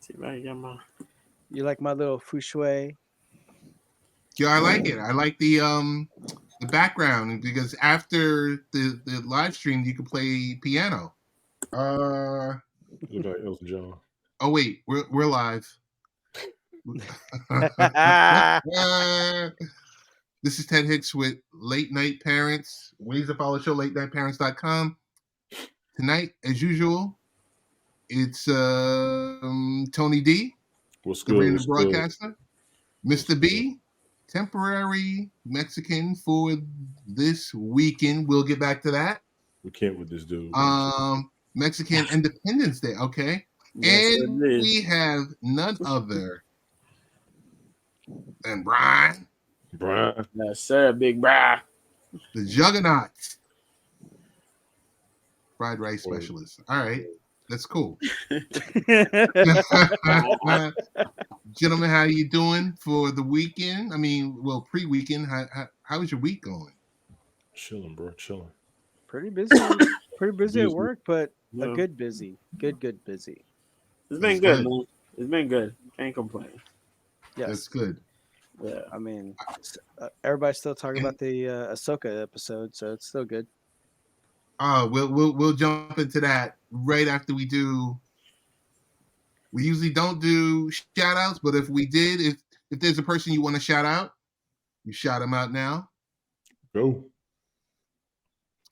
Let's see if I can get my. You like my little feng shui? Yeah, I like it. I like the background because after the live stream, you can play piano. Look like Elton John. Oh wait, we're live. This is Ted Hicks with Late Night Parents. Ways to follow the show, latenightparents.com. Tonight, as usual, it's Tony D, What's the good? random What's broadcaster. Mr. What's B, temporary Mexican for this weekend. We'll get back to that. We can't with this dude. Mexican Independence Day, okay? Yes, And indeed. we have none other than Brian, Brian. Yes, sir, big brah. the Juggernaut, fried rice Word. specialist. All right, that's cool. Gentlemen, how you doing for the weekend? I mean, well, pre-weekend. How's your week going? Chilling, bro. Chilling. Pretty busy. Pretty busy at Busy. work, but Yeah. a good busy. Good busy. It's That's been good, good. man. It's been good. Can't complain. Yes. That's good. Yeah. I mean, everybody's still talking about the Ahsoka episode, so it's still good. We'll jump into that right after we do. We usually don't do shout outs, but if we did, if there's a person you want to shout out, you shout them out now. Go.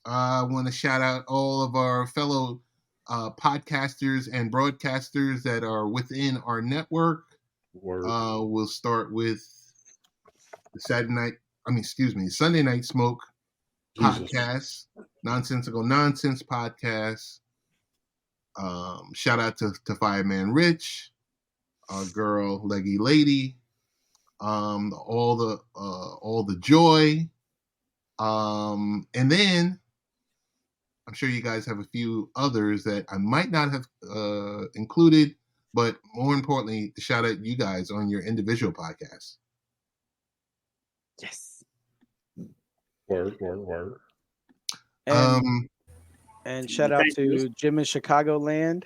I want to shout out all of our fellow podcasters and broadcasters that are within our network. Word. We'll start with the Sunday Night Smoke Jesus. podcast, Nonsensical Nonsense podcast. Shout out to Fireman Rich, our girl Leggy Lady, all the joy, and then I'm sure you guys have a few others that I might not have included, but more importantly, to shout out you guys on your individual podcasts. Yes. Word. And shout out to Jim in Chicagoland.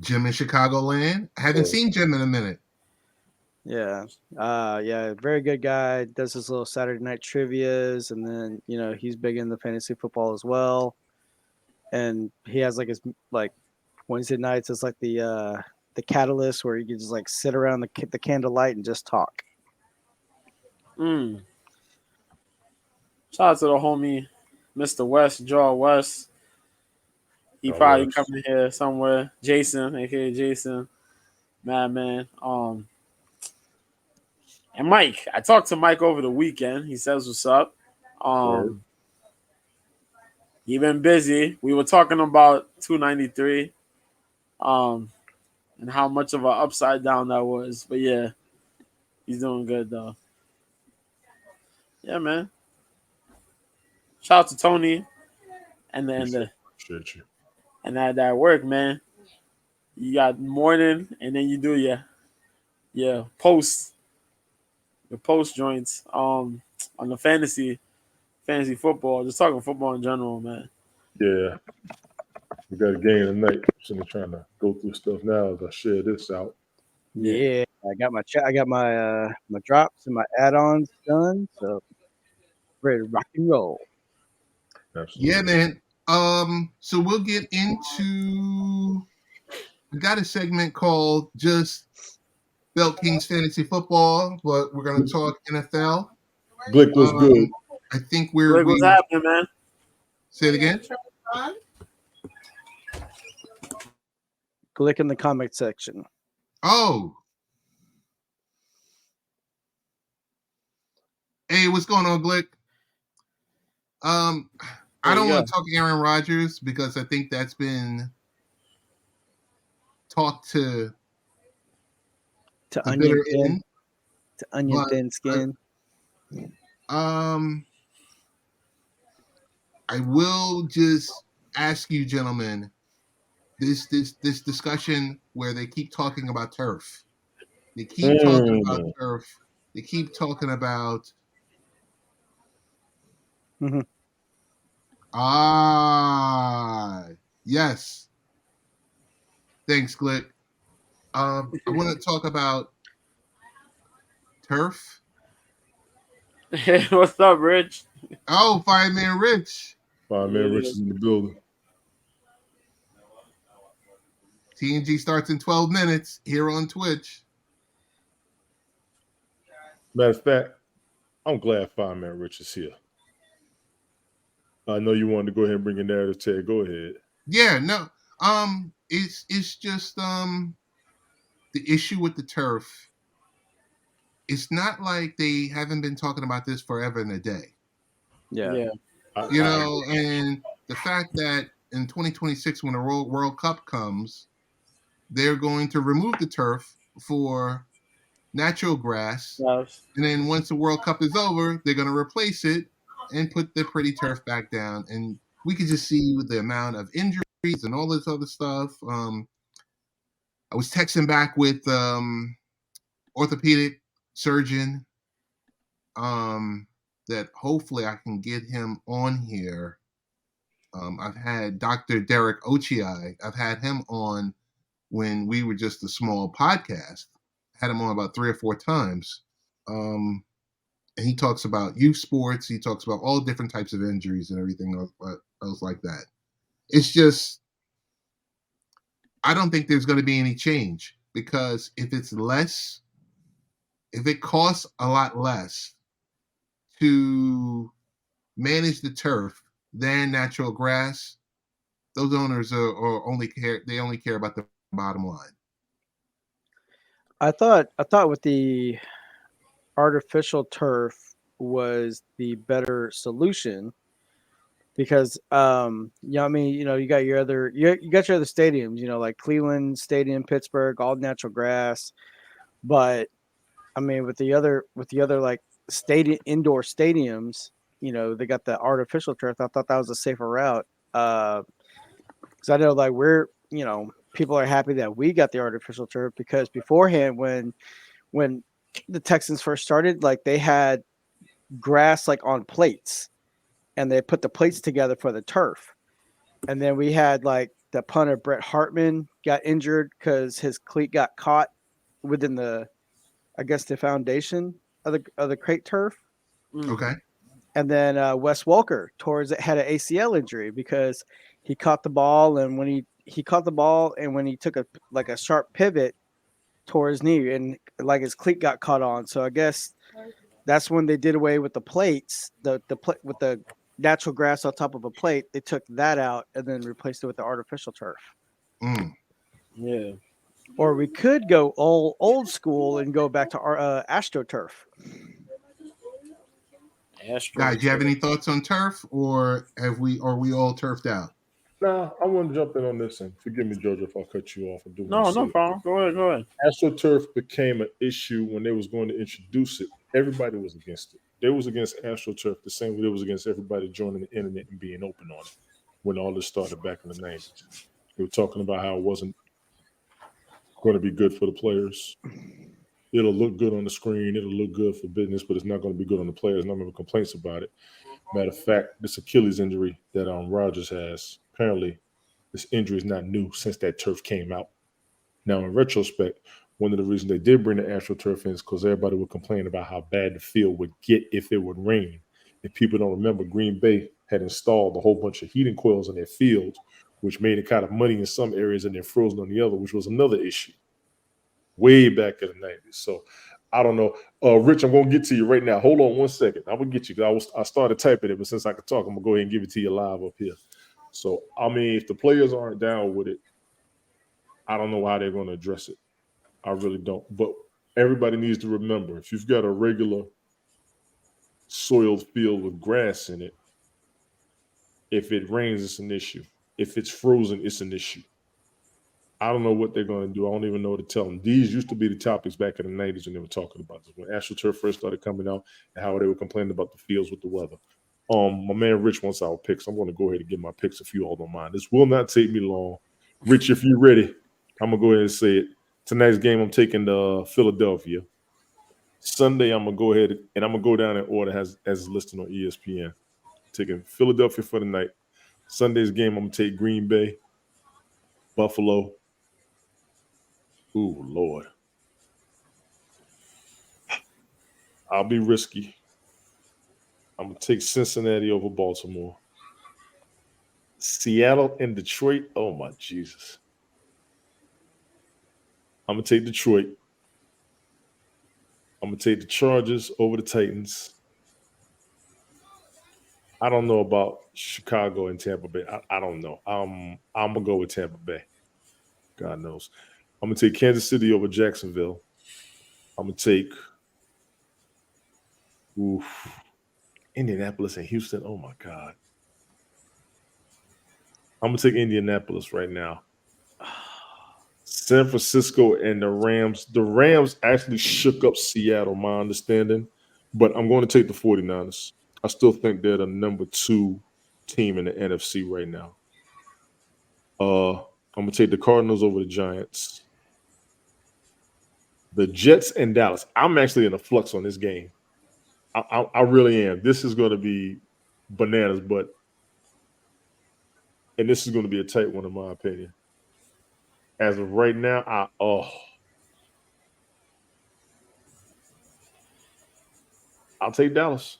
Jim in Chicagoland. I haven't seen Jim in a minute. Yeah. Very good guy. Does his little Saturday night trivias, and then he's big in the fantasy football as well. And he has his Wednesday nights is the catalyst where you can just sit around the candlelight and just talk. Shout out to the homie, Mr. West, Jaw West. He probably West. coming here somewhere. Jason, aka Jason, Madman. And Mike. I talked to Mike over the weekend. He says what's up. Word. He been busy. We were talking about 293, and how much of an upside down that was. But yeah, he's doing good though. Yeah, man. Shout out to Tony and Appreciate you. that work, man. You got morning, and then you do your post joints on the fantasy football. Just talking football in general, man. Yeah. We got a game tonight. So I'm trying to go through stuff now as I share this out. Yeah, I got my my drops and my add-ons done, so ready to rock and roll. Absolutely. Yeah, man. So we'll get into. We got a segment called just Belt Kings Fantasy Football, but we're going to talk NFL. Glick was good. I think What's happening, man? Say it again. Click in the comment section. Oh. Hey, what's going on, Glick? I don't want to talk Aaron Rodgers because I think that's been talked to onion thin, thin skin. I will just ask you, gentlemen, this discussion where they keep talking about turf. They keep talking about turf. They keep talking about yes. Thanks, Glick. I want to talk about turf. Hey, what's up, Rich? Oh, Fireman Rich. Fireman Rich Yeah. is in the building. TNG starts in 12 minutes here on Twitch. Matter of fact, I'm glad Fireman Rich is here. I know you wanted to go ahead and bring your narrative, Ted. Go ahead. Yeah, no. It's just the issue with the turf. It's not like they haven't been talking about this forever and a day. Yeah. Yeah. You I know, and the fact that in 2026 when the World Cup comes, they're going to remove the turf for natural grass. Yes. And then once the World Cup is over, they're going to replace it and put the pretty turf back down. And we could just see with the amount of injuries and all this other stuff. I was texting back with orthopedic surgeon that hopefully I can get him on here. I've had Dr. Derek Ochiai. I've had him on when we were just a small podcast. Had him on about 3 or 4 times. Um, and he talks about youth sports. He talks about all different types of injuries and everything else like that. It's just, I don't think there's going to be any change because if it costs a lot less to manage the turf than natural grass, those owners are only care about the bottom line. I thought with the artificial turf was the better solution because I mean, you got your other you got your other stadiums, like Cleveland Stadium, Pittsburgh, all natural grass. But I mean, with the other like indoor stadiums, they got the artificial turf. I thought that was a safer route. Because I know like people are happy that we got the artificial turf because beforehand when the Texans first started, like they had grass like on plates and they put the plates together for the turf. And then we had like the punter Brett Hartman got injured because his cleat got caught within the foundation of the crate turf. Mm. Okay. And then Wes Welker had an ACL injury because he caught the ball and when he caught the ball and when he took a sharp pivot tore his knee and like his cleat got caught on. So I guess that's when they did away with the plates, with the natural grass on top of a plate. They took that out and then replaced it with the artificial turf. Mm. Yeah. Or we could go old school and go back to our AstroTurf. Astro. Guys, do you have any thoughts on turf, or are we all turfed out? Nah, I want to jump in on this, and forgive me, Georgia, if I cut you off. I do want No, to say no problem. Go ahead. Go ahead. AstroTurf became an issue when they was going to introduce it. Everybody was against it. They was against AstroTurf the same way they was against everybody joining the internet and being open on it when all this started back in the 90s. They were talking about how it wasn't going to be good for the players. It'll look good on the screen. It'll look good for business, but it's not going to be good on the players. No member complaints about it. Matter of fact, this Achilles injury that Rogers has, apparently this injury is not new since that turf came out. Now, in retrospect, one of the reasons they did bring the AstroTurf in is because everybody would complain about how bad the field would get if it would rain. If people don't remember, Green Bay had installed a whole bunch of heating coils in their fields, which made it kind of muddy in some areas and then frozen on the other, which was another issue way back in the 90s. So I don't know. Rich, I'm going to get to you right now. Hold on 1 second. I will get you. I started typing it, but since I could talk, I'm going to go ahead and give it to you live up here. So, I mean, if the players aren't down with it, I don't know how they're going to address it. I really don't. But everybody needs to remember, if you've got a regular soiled field with grass in it, if it rains, it's an issue. If it's frozen, it's an issue. I don't know what they're going to do. I don't even know what to tell them. These used to be the topics back in the 90s when they were talking about this. When AstroTurf first started coming out and how they were complaining about the fields with the weather. My man Rich wants our picks. I'm going to go ahead and get my picks if you all don't mind. This will not take me long. Rich, if you're ready, I'm going to go ahead and say it. Tonight's game, I'm taking Philadelphia. Sunday, I'm going to go ahead and I'm going to go down in order as listed on ESPN. Taking Philadelphia for the night. Sunday's game, I'm going to take Green Bay, Buffalo, Ooh, Lord. I'll be risky. I'm going to take Cincinnati over Baltimore. Seattle and Detroit. Oh, my Jesus. I'm going to take Detroit. I'm going to take the Chargers over the Titans. I don't know about Chicago and Tampa Bay. I don't know. I'm going to go with Tampa Bay. God knows. I'm going to take Kansas City over Jacksonville. I'm going to take oof, Indianapolis and Houston. Oh, my God. I'm going to take Indianapolis right now. San Francisco and the Rams. The Rams actually shook up Seattle, my understanding, but I'm going to take the 49ers. I still think they're the number 2 team in the NFC right now. I'm going to take the Cardinals over the Giants. The Jets and Dallas. I'm actually in a flux on this game. I really am. This is going to be bananas, and this is going to be a tight one in my opinion. As of right now, I'll take Dallas.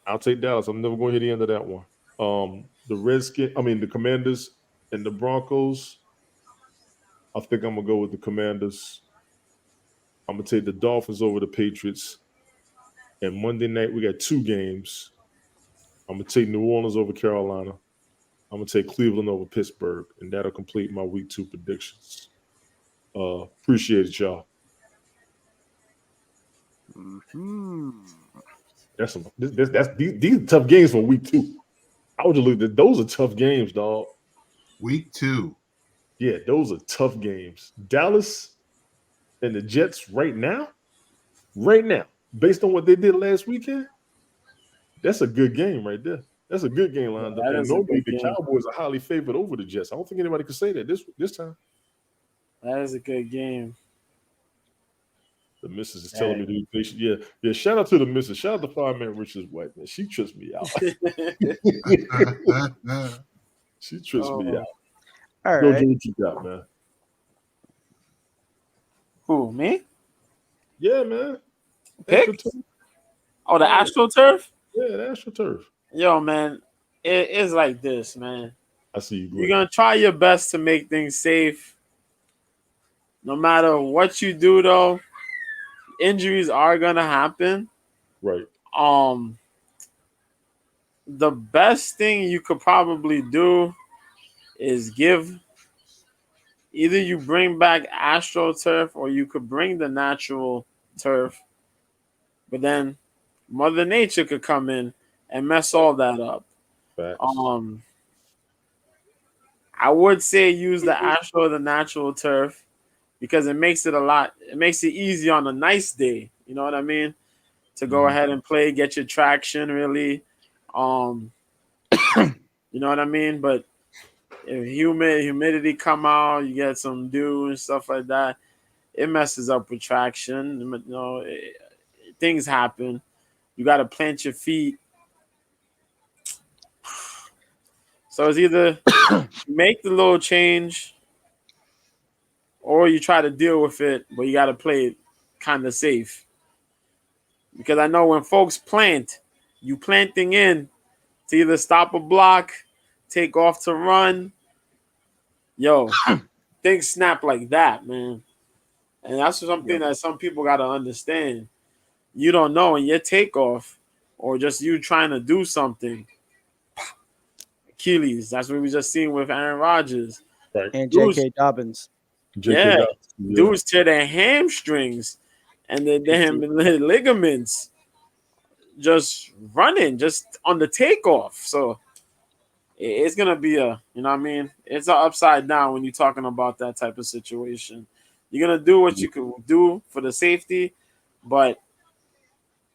I'll take Dallas. I'm never going to hit the end of that one. The Commanders and the Broncos. I think I'm gonna go with the Commanders. I'm gonna take the Dolphins over the Patriots. And Monday night we got 2 games. I'm gonna take New Orleans over Carolina. I'm gonna take Cleveland over Pittsburgh, and that'll complete my week 2 predictions. Appreciate it, y'all. Mm-hmm. These are tough games for week 2. I would just look at those are tough games, dog. Week 2. Yeah, those are tough games. Dallas and the Jets right now, based on what they did last weekend, that's a good game right there. That's a good game lined up. That And is a normally good the game. Cowboys are highly favored over the Jets. I don't think anybody could say that this time. That is a good game. The missus is telling me to be patient. Yeah. Shout out to the missus. Shout out to Fireman Richard's wife, man. She trips me out. She trips me Oh. out. All Go right. do what you got, man. Who, me? Yeah, man. Pick? AstroTurf. Oh, the Yeah. AstroTurf? Yeah, the AstroTurf. Yo, man, it's like this, man. I see you. You're gonna try your best to make things safe. No matter what you do, though, injuries are gonna happen. Right. The best thing you could probably do is either you bring back AstroTurf or you could bring the natural turf, but then Mother Nature could come in and mess all that up. Facts. I would say use the Astro, the natural turf, because it makes it easy on a nice day. You know what I mean? To go ahead and play, get your traction really. You know what I mean? But if humidity come out, you get some dew and stuff like that, it messes up with traction. You know, things happen. You got to plant your feet. So it's either make the little change or you try to deal with it, but you got to play it kind of safe. Because I know when folks plant, you planting in to either stop a block, take off to run. Yo, things snap like that, man. And that's something that some people got to understand. You don't know in your takeoff or just you trying to do something. Achilles. That's what we just seen with Aaron Rodgers. Right. And J.K. Dobbins. Yeah. Dudes tear their hamstrings and then them ligaments just running, just on the takeoff. So it's gonna be you know what I mean? It's an upside down when you're talking about that type of situation. You're gonna do what you can do for the safety, but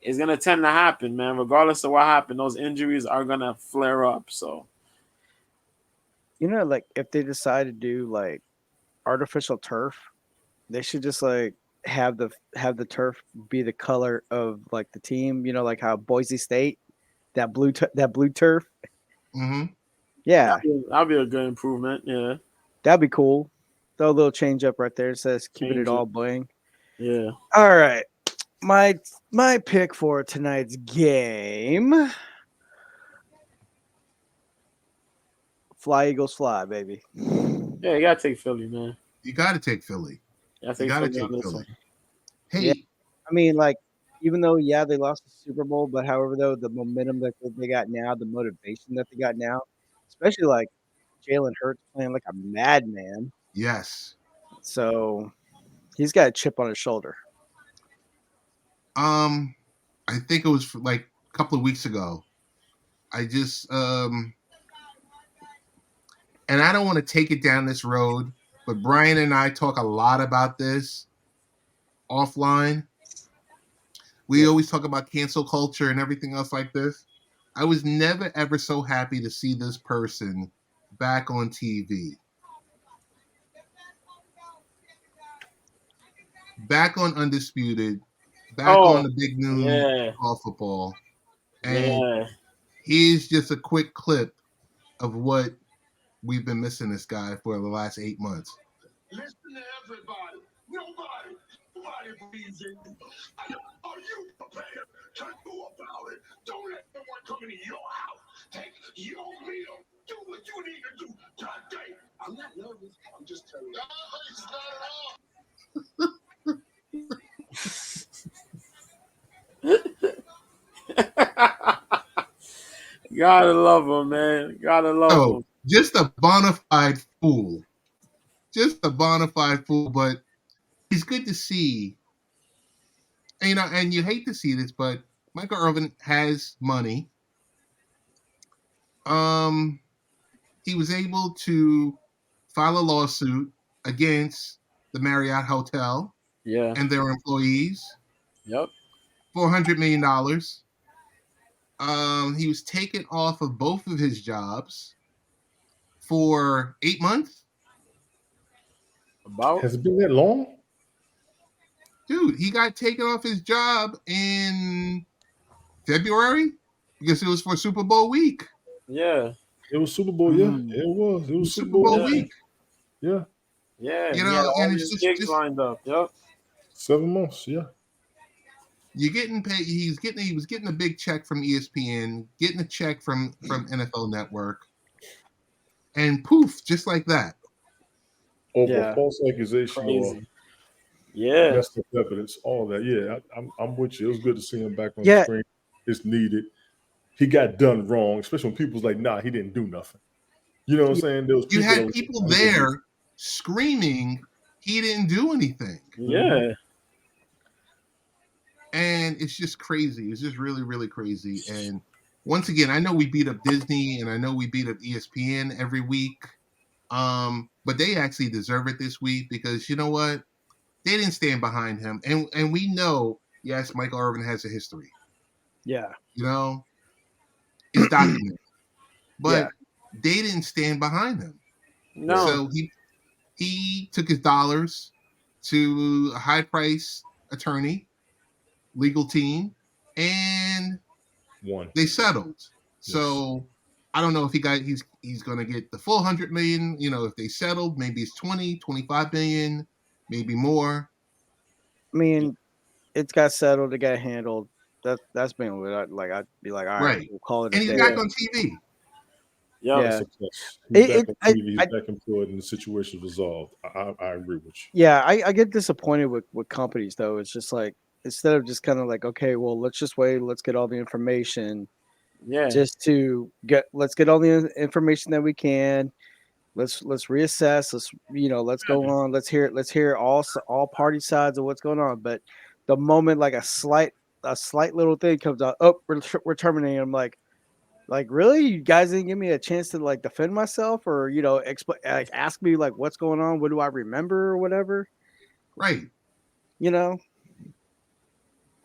it's gonna tend to happen, man. Regardless of what happened, those injuries are gonna flare up. So Like if they decide to do like artificial turf, they should just like have the turf be the color of like the team. Like how Boise State that blue turf. Mm-hmm. Yeah, that'll be a good improvement. Yeah, that'd be cool. Throw a little change up right there. It says keeping Change it all it. bling. Yeah. All right. My pick for tonight's game. Fly Eagles fly, baby. Yeah, you gotta take Philly, man. You got to take Philly. You gotta You take got to Philly on take this Philly. one. Hey, Yeah. I mean, like, even though they lost the Super Bowl, but however though the momentum that they got now, the motivation that they got now, especially like Jalen Hurts playing like a madman. yes. So he's got a chip on his shoulder. I think it was like a couple of weeks ago. I just and I don't want to take it down this road, but Brian and I talk a lot about this offline. We always talk about cancel culture and everything else like this. I was never ever so happy to see this person back on TV. Back on Undisputed, back on Oh, the Big Noon yeah, Call Football. And yeah. here's just a quick clip of what we've been missing this guy for the last 8 months. Listen to everybody. Nobody believes in you. Are you prepared to do about it? Don't let anyone come into your house. Take your meal. Do what you need to do today. I'm not nervous. I'm just telling you. No, it's not at all. Gotta love him, man. Gotta love So, him. just a bona fide fool. Just a bona fide fool, but it's good to see. And, and you hate to see this, but Michael Irvin has money. He was able to file a lawsuit against the Marriott Hotel Yeah. and their employees. Yep. $400 million. He was taken off of both of his jobs for 8 months. About. Has it been that long? Dude, he got taken off his job in February because it was for Super Bowl week. Yeah. It was Super Bowl, yeah. It was. It was Super Bowl Yeah. week. Yeah. Yeah. You He had know, all and these it's gigs just lined up. Yep. 7 months, yeah. you're getting paid. He was getting a big check from ESPN, getting a check from NFL Network, and poof, just like that. Over Yeah. a false accusation or Crazy. Yeah. messed up evidence, all that. Yeah, I'm with you. It was good to see him back on the Yeah. screen. It's needed. He got done wrong, especially when people's like, nah, he didn't do nothing. You know what I'm saying? There was You people that had was people there screaming he didn't do anything. Yeah. And it's just crazy. It's just really, really crazy. And once again, I know we beat up Disney and I know we beat up ESPN every week. But they actually deserve it this week because you know what? They didn't stand behind him. And we know, yes, Michael Irvin has a history. Yeah. You know, it's documented. But Yeah. they didn't stand behind him. No. So he took his dollars to a high price attorney, legal team, and one. they settled. Yes. So I don't know if he's going to get the full 100 million. You know, if they settled, maybe it's 20, 25 million, maybe more. I mean, it's got settled. It got handled. That's been what I'd be like, all right, Right. we'll call it And a he's day. back on TV. Yep. Yeah. Success. He's back on TV. He's I- back employed, and the situation resolved. I agree with you. Yeah, I get disappointed with companies though. It's just like instead of just kind of like, okay, well, let's just wait, let's get all the information, Yeah. let's get all the information that we can. Let's reassess. Let's go on. Let's hear all party sides of what's going on. But the moment like a slight little thing comes out, oh, we're terminating. I'm like really, you guys didn't give me a chance to like defend myself or ask me like what's going on, what do I remember or whatever. Right. You know,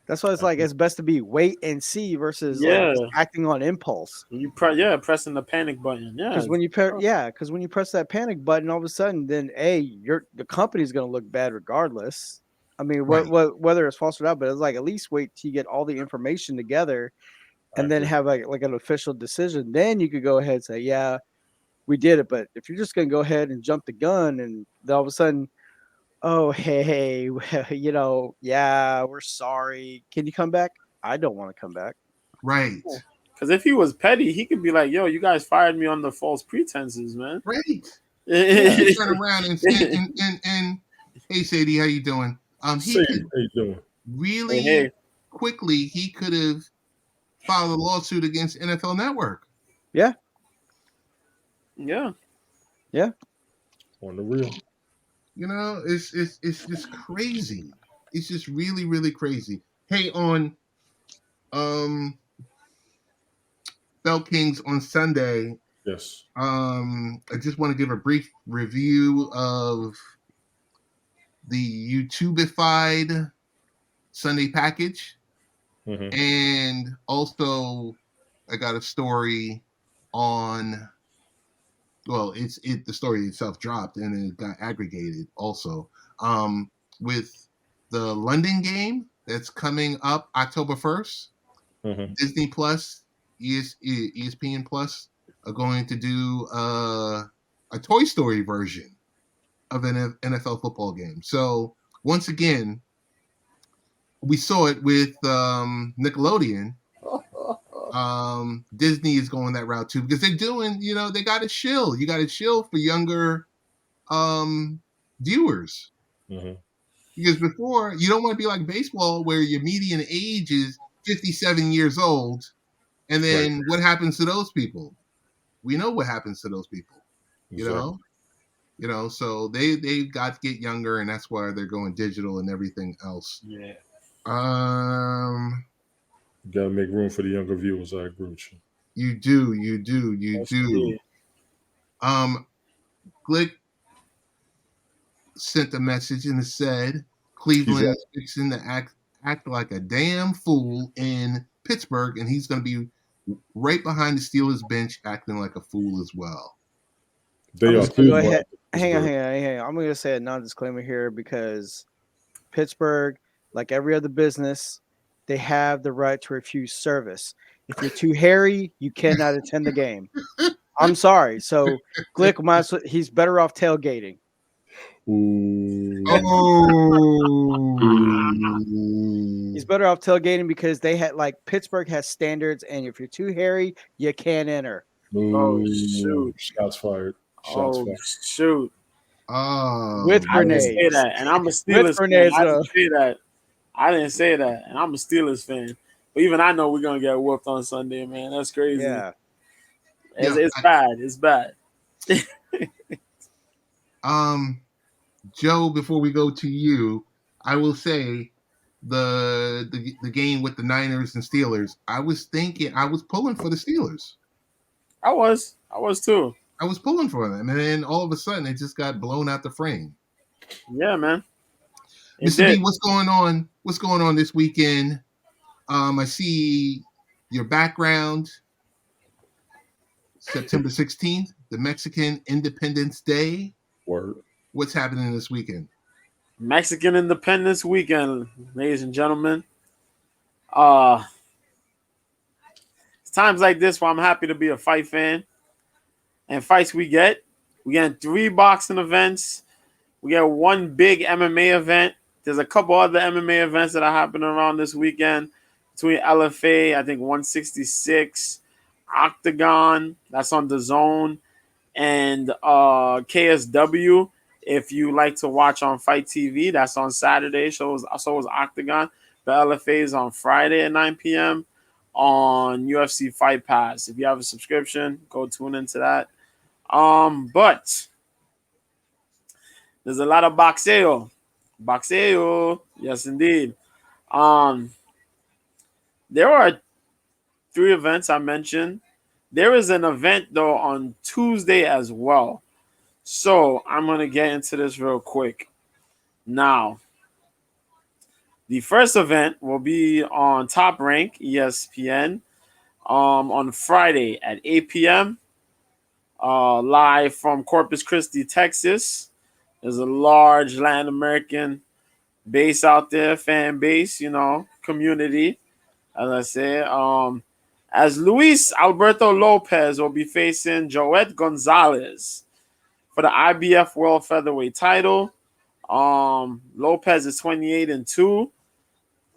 that's why it's like it's best to be wait and see versus like Yeah. just acting on impulse. You pressing the panic button. Yeah. Because when you press that panic button, all of a sudden, then the company's going to look bad regardless. I mean, Right. whether it's false or not, but it's like at least wait till you get all the information together, and then have like an official decision. Then you could go ahead and say, yeah, we did it. But if you're just gonna go ahead and jump the gun, and then all of a sudden, oh hey, yeah, we're sorry. Can you come back? I don't want to come back. Right. Because if he was petty, he could be like, "Yo, you guys fired me under false pretenses, man." Right. Yeah. He could turn around and hey Sadie, how you doing? He Say, could how you doing? really Hey. quickly he could have filed a lawsuit against NFL Network. Yeah. Yeah. On the real. You know, it's just crazy. It's just really, really crazy. Hey, on Bell Kings on Sunday, Yes. I just want to give a brief review of the YouTubeified Sunday package. Mm-hmm. And also I got a story on the story itself dropped and it got aggregated also. With the London game that's coming up October 1st, Mm-hmm. Disney Plus, ESPN Plus are going to do a Toy Story version of an NFL football game. So once again, we saw it with Nickelodeon. Disney is going that route too because they're doing, they got a shill. You got a shill for younger viewers. Mm-hmm. Because before, you don't want to be like baseball where your median age is 57 years old. And then what happens to those people? We know what happens to those people. Exactly. So they got to get younger, and that's why they're going digital and everything else. Yeah. You gotta make room for the younger viewers. I agree with you. You do. Yes, indeed. Glick sent a message and it said Cleveland is fixing to act like a damn fool in Pittsburgh, and he's going to be right behind the Steelers bench acting like a fool as well. They I'm are just gonna too. go ahead. But Hang on. Pittsburgh. I'm going to say a non-disclaimer here because Pittsburgh, like every other business, they have the right to refuse service. If you're too hairy, you cannot attend the game. I'm sorry. So Glick, he's better off tailgating. Ooh. He's better off tailgating because they had Pittsburgh has standards, and if you're too hairy, you can't enter. Oh, shoot. Shots fired. Shots fired. Shoot. With I didn't grenades. say that, and I'm a With Steelers fan. grenades, I though. didn't say that. I didn't say that, and I'm a Steelers fan. But even I know we're gonna get whooped on Sunday, man. That's crazy. Yeah. It's bad. It's bad. Joe, before we go to you, I will say the game with the Niners and Steelers, I was pulling for the Steelers. I was too. I was pulling for them, and then all of a sudden it just got blown out the frame. Yeah, man. Mr. B, what's going on? What's going on this weekend? I see your background. September 16th, the Mexican Independence Day. Word. What's happening this weekend? Mexican Independence Weekend, ladies and gentlemen. It's times like this where I'm happy to be a fight fan. And fights we get 3 boxing events. We get 1 big MMA event. There's a couple other MMA events that are happening around this weekend between LFA, I think 166, Octagon, that's on the Zone, and KSW. If you like to watch on Fight TV, that's on Saturday. So is Octagon. The LFA is on Friday at 9 p.m. on UFC Fight Pass. If you have a subscription, go tune into that. But there's a lot of boxeo. Yes, indeed. There are 3 events I mentioned. There is an event, though, on Tuesday as well. So I'm going to get into this real quick. Now, the first event will be on Top Rank, ESPN, on Friday at 8 p.m., live from Corpus Christi, Texas. There's a large Latin American base out there, fan base, community, as I say. as Luis Alberto Lopez will be facing Joet Gonzalez for the IBF World Featherweight title. Lopez is 28-2.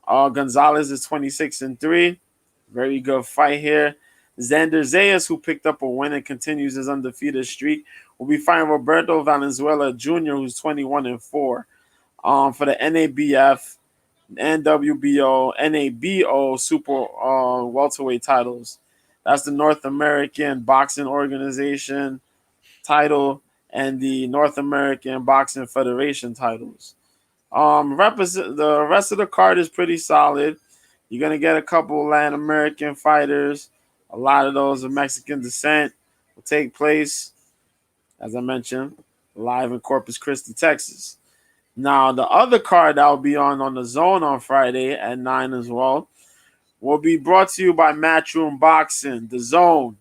Gonzalez is 26-3. Very good fight here. Xander Zayas, who picked up a win and continues his undefeated streak, will be fighting Roberto Valenzuela Jr., who's 21-4. For the NABF, NWBO, NABO Super welterweight titles. That's the North American Boxing Organization title and the North American Boxing Federation titles. The rest of the card is pretty solid. You're gonna get a couple Latin American fighters. A lot of those of Mexican descent will take place, as I mentioned, live in Corpus Christi, Texas. Now, the other card that will be on the Zone on Friday at 9 as well will be brought to you by Matchroom Boxing, the Zone.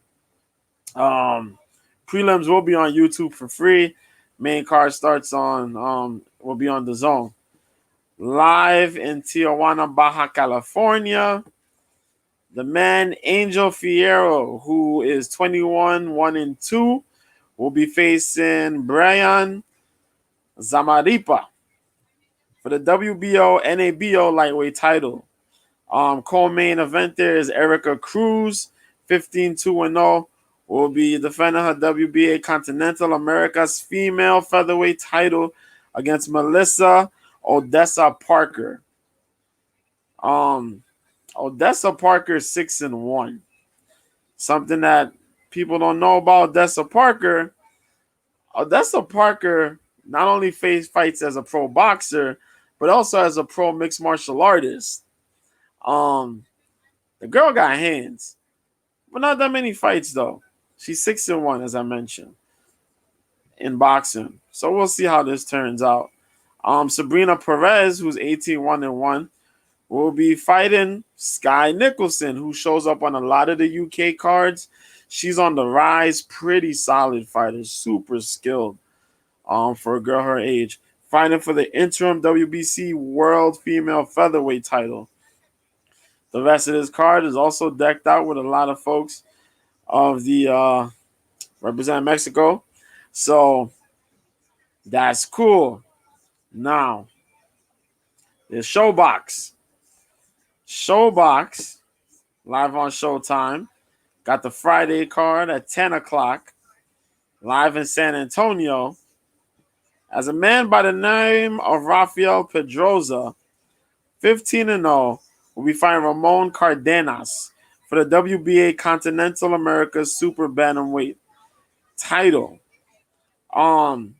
Prelims will be on YouTube for free. Main card starts will be on the Zone. Live in Tijuana, Baja California, the man Angel Fierro, who is 21-1-2, will be facing Brian Zamaripa for the WBO NABO lightweight title. Co-main event there is Erica Cruz, 15-2-0, will be defending her WBA Continental America's female featherweight title against Melissa Odessa Parker. Odessa Parker is 6-1. Something that people don't know about Odessa Parker. Odessa Parker not only fights as a pro boxer, but also as a pro mixed martial artist. The girl got hands, but not that many fights though. She's 6-1, as I mentioned, in boxing. So we'll see how this turns out. Sabrina Perez, who's 18-1-1, will be fighting Sky Nicholson, who shows up on a lot of the UK cards. She's on the rise, pretty solid fighter, super skilled for a girl her age. Fighting for the interim WBC World Female Featherweight title. The rest of this card is also decked out with a lot of folks of the represent Mexico. So that's cool. Now, there's Showbox. Showbox, live on Showtime. Got the Friday card at 10 o'clock, live in San Antonio. As a man by the name of Rafael Pedroza, 15-0, will be fighting Ramon Cardenas for the WBA Continental America Super Bantamweight title. Ramon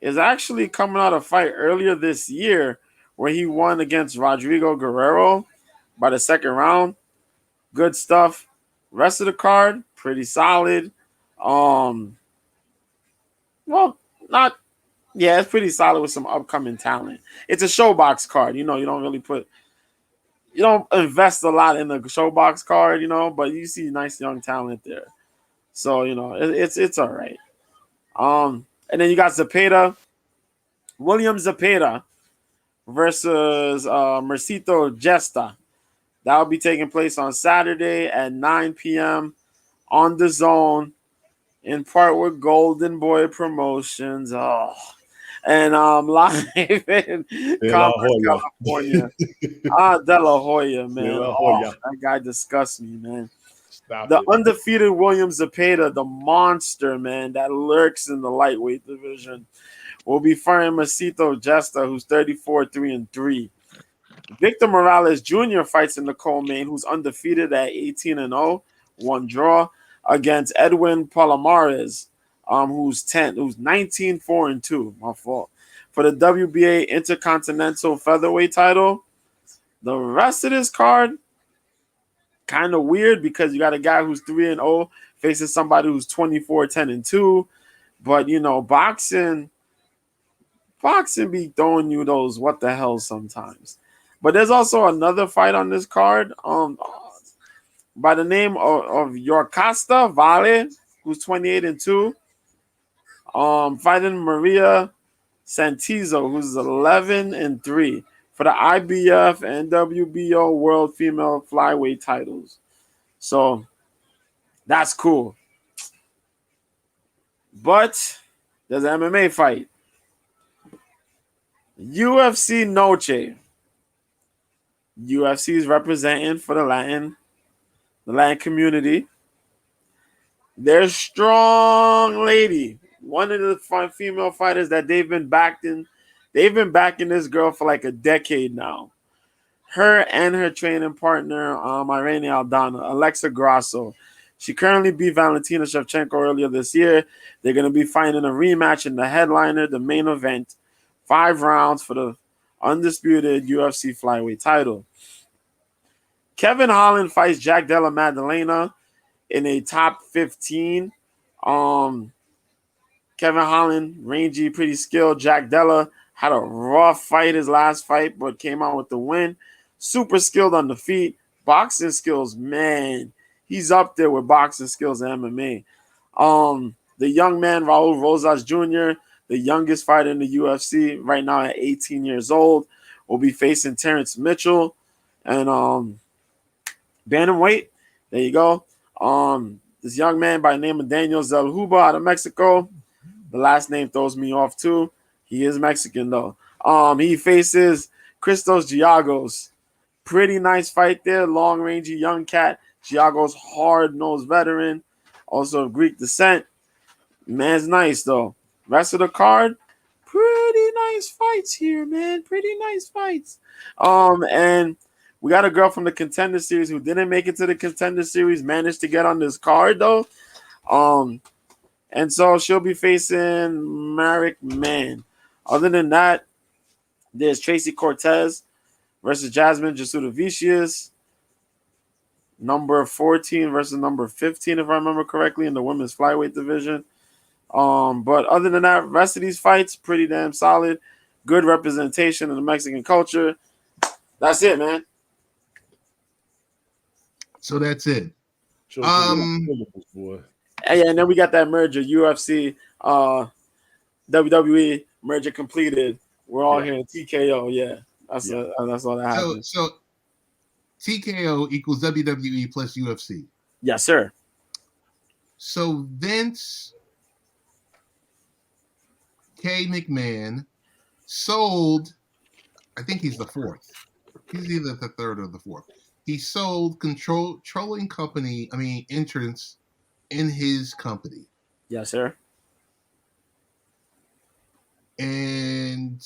is actually coming out of a fight earlier this year where he won against Rodrigo Guerrero by the second round. Good stuff. Rest of the card, pretty solid. It's pretty solid with some upcoming talent. It's a Showbox card. You don't invest a lot in the Showbox card, but you see nice young talent there. So, it's all right. And then you got William Zepeda versus Mercito Gesta. That will be taking place on Saturday at 9 p.m. on the Zone, in part with Golden Boy Promotions. And live in Commerce, California. De La Hoya, man. De La Hoya. That guy disgusts me, man. Stop The it. undefeated William Zepeda, the monster, man, that lurks in the lightweight division, will be fighting Mercito Gesta, who's 34-3-3. Victor Morales Jr. fights in the co-main, who's undefeated at 18-0, one draw, against Edwin Palomares, who's 19-4-2. My fault. For the WBA Intercontinental Featherweight title. The rest of this card, kind of weird because you got a guy who's 3-0 facing somebody who's 24-10-2. But boxing be throwing you those what the hell sometimes. But there's also another fight on this card by the name of Yorcasta Vale, who's 28-2. Fighting Maria Santizo, who's 11-3. for the IBF and WBO World Female Flyweight titles. So that's cool. But there's an MMA fight. UFC Noche. UFC is representing for the Latin community. Their strong lady, one of the female fighters that they've been backing this girl for like a decade now. Her and her training partner, Irene Aldana, Alexa Grasso. She currently beat Valentina Shevchenko earlier this year. They're going to be fighting a rematch in the headliner, the main event, 5 rounds for the undisputed UFC flyweight title. Kevin Holland fights Jack Della Maddalena in a top 15. Kevin Holland, rangy, pretty skilled. Jack Della had a rough fight his last fight, but came out with the win. Super skilled on the feet. Boxing skills, man. He's up there with boxing skills and MMA. The young man, Raul Rosas Jr., the youngest fighter in the UFC, right now at 18 years old, will be facing Terrence Mitchell. And bantamweight, there you go. This young man by the name of Daniel Zellhuber out of Mexico. The last name throws me off too. He is Mexican though. He faces Christos Giagos. Pretty nice fight there. Long rangey young cat. Giagos hard-nosed veteran. Also of Greek descent. Man's nice though. Rest of the card, pretty nice fights here, man. Pretty nice fights. And we got a girl from the Contender Series who didn't make it to the Contender Series, managed to get on this card though. And so she'll be facing Marek Mann. Other than that, there's Tracy Cortez versus Jasmine Jasudavicius. Number 14 versus number 15, if I remember correctly, in the women's flyweight division. But other than that, rest of these fights, pretty damn solid. Good representation of the Mexican culture. That's it, man. So that's it. Boy. And then we got that merger, UFC, WWE merger completed. We're all here in TKO. Yeah, that's all that happened. So TKO equals WWE plus UFC. Yes, sir. So Vince K. McMahon sold, I think he's the fourth. He's either the third or the fourth. He sold controlling company, entrance in his company. Yes, sir. And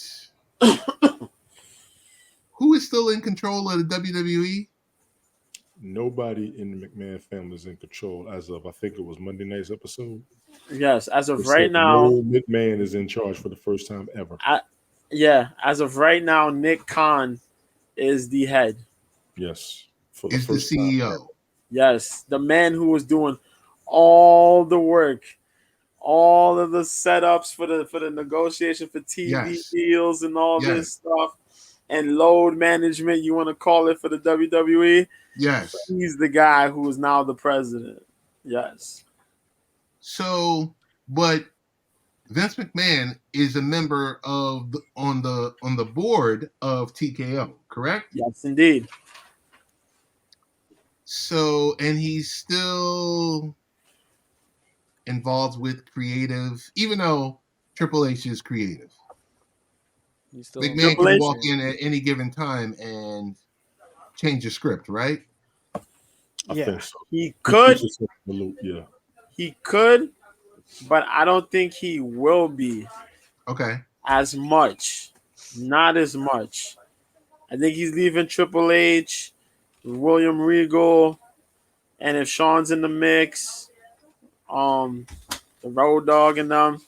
who is still in control of the WWE? Nobody in the McMahon family is in control as of, I think it was Monday night's episode. Yes, as of They right said now, no McMahon is in charge for the first time ever. as of right now, Nick Khan is the head. Yes, for Is the CEO. Yes, the man who was doing all the work, all of the setups for the negotiation for TV deals and all this stuff, and load management, you want to call it, for the WWE. Yes. He's the guy who is now the president. Yes. So, but Vince McMahon is a member of on the board of TKO, correct? Yes, indeed. So, and he's still involved with creative, even though Triple H is creative. McMahon can walk in at any given time and change the script, right? I think so. He could. Yeah. He could, but I don't think he will be. Okay. As much. Not as much. I think he's leaving Triple H, William Regal, and if Sean's in the mix, the Road Dogg and them,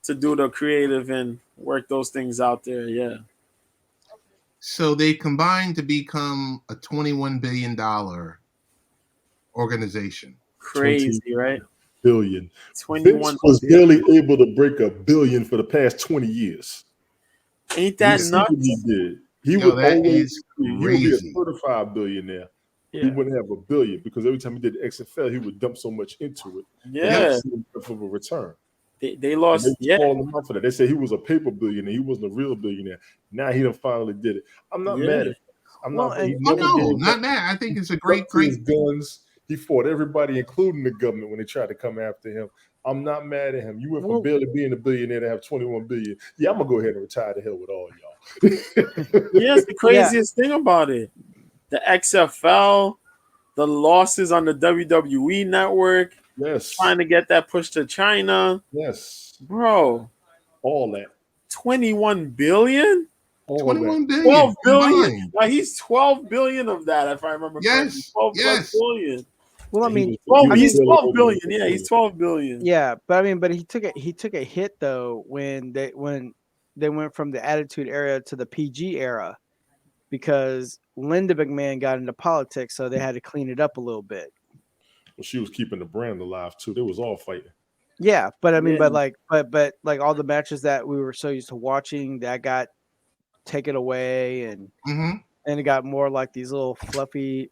to do the creative and work those things out there. Yeah. So they combined to become a $21 billion organization. Crazy, right? Billion. 21 Vince was barely able to break $1 billion for the past 20 years. Ain't that nuts? He did. He Yo, would that always is he would be a certified billionaire. Yeah. He wouldn't have $1 billion because every time he did the XFL, he would dump so much into it. Yeah. For a return. They And they lost. was Yeah, calling him out for that. They said he was a paper billionaire. He wasn't a real billionaire. Now he done finally did it. I'm not mad at yeah, him. I'm Well, not. He and Oh never no, gave up. not that. I think it's a Stuck great, to his great. guns. He fought everybody, including the government, when they tried to come after him. I'm not mad at him. You went from Well- barely being a billionaire to have 21 billion. Yeah, I'm gonna go ahead and retire to hell with all y'all. yeah. It's the craziest thing about it. The XFL, the losses on the WWE network, Yes, trying to get that push to China, yes, bro. all that, 21 billion, all that. 21 12 billion billion. combined. Like he's 12 billion of that, if I remember correctly. Yes, 12 plus yes. billion. well, I And he mean, was, he 12, I was mean, he's barely 12 over billion. the Yeah, he's 12 billion. yeah, but he took a hit though when they went from the Attitude Era to the PG era because Linda McMahon got into politics, so they had to clean it up a little bit. Well, she was keeping the brand alive too. They was all fighting. Yeah, but I mean, Yeah. but like all the matches that we were so used to watching that got taken away, and Mm-hmm. it got more like these little fluffy,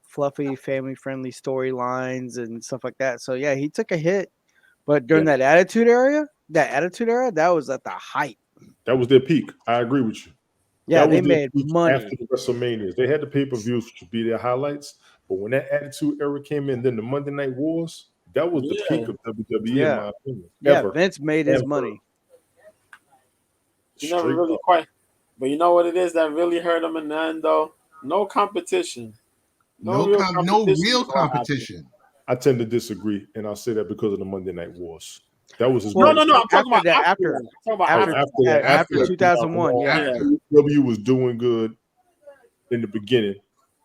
family friendly storylines and stuff like that. So yeah, he took a hit, but during Yeah. that Attitude Era, that was at the height. That was their peak. I agree with you. Yeah, That they was their made peak money. after the WrestleManias. They had the pay-per-views, which would be their highlights. But when that Attitude Era came in, then the Monday Night Wars, that was the peak Yeah. of WWE, in Yeah. my opinion. Yeah, Ever. Vince made his Ever. money. He never Straight really up. quite. But you know what it is that really hurt him in the end, though? No competition. No real No competition real is what happened. competition. I tend to disagree, and I'll say that because of the Monday Night Wars. That was his Well, No, greatest. I'm talking about after after. that, I'm talking about after after. after After 2001, yeah. After. W was doing good in the beginning.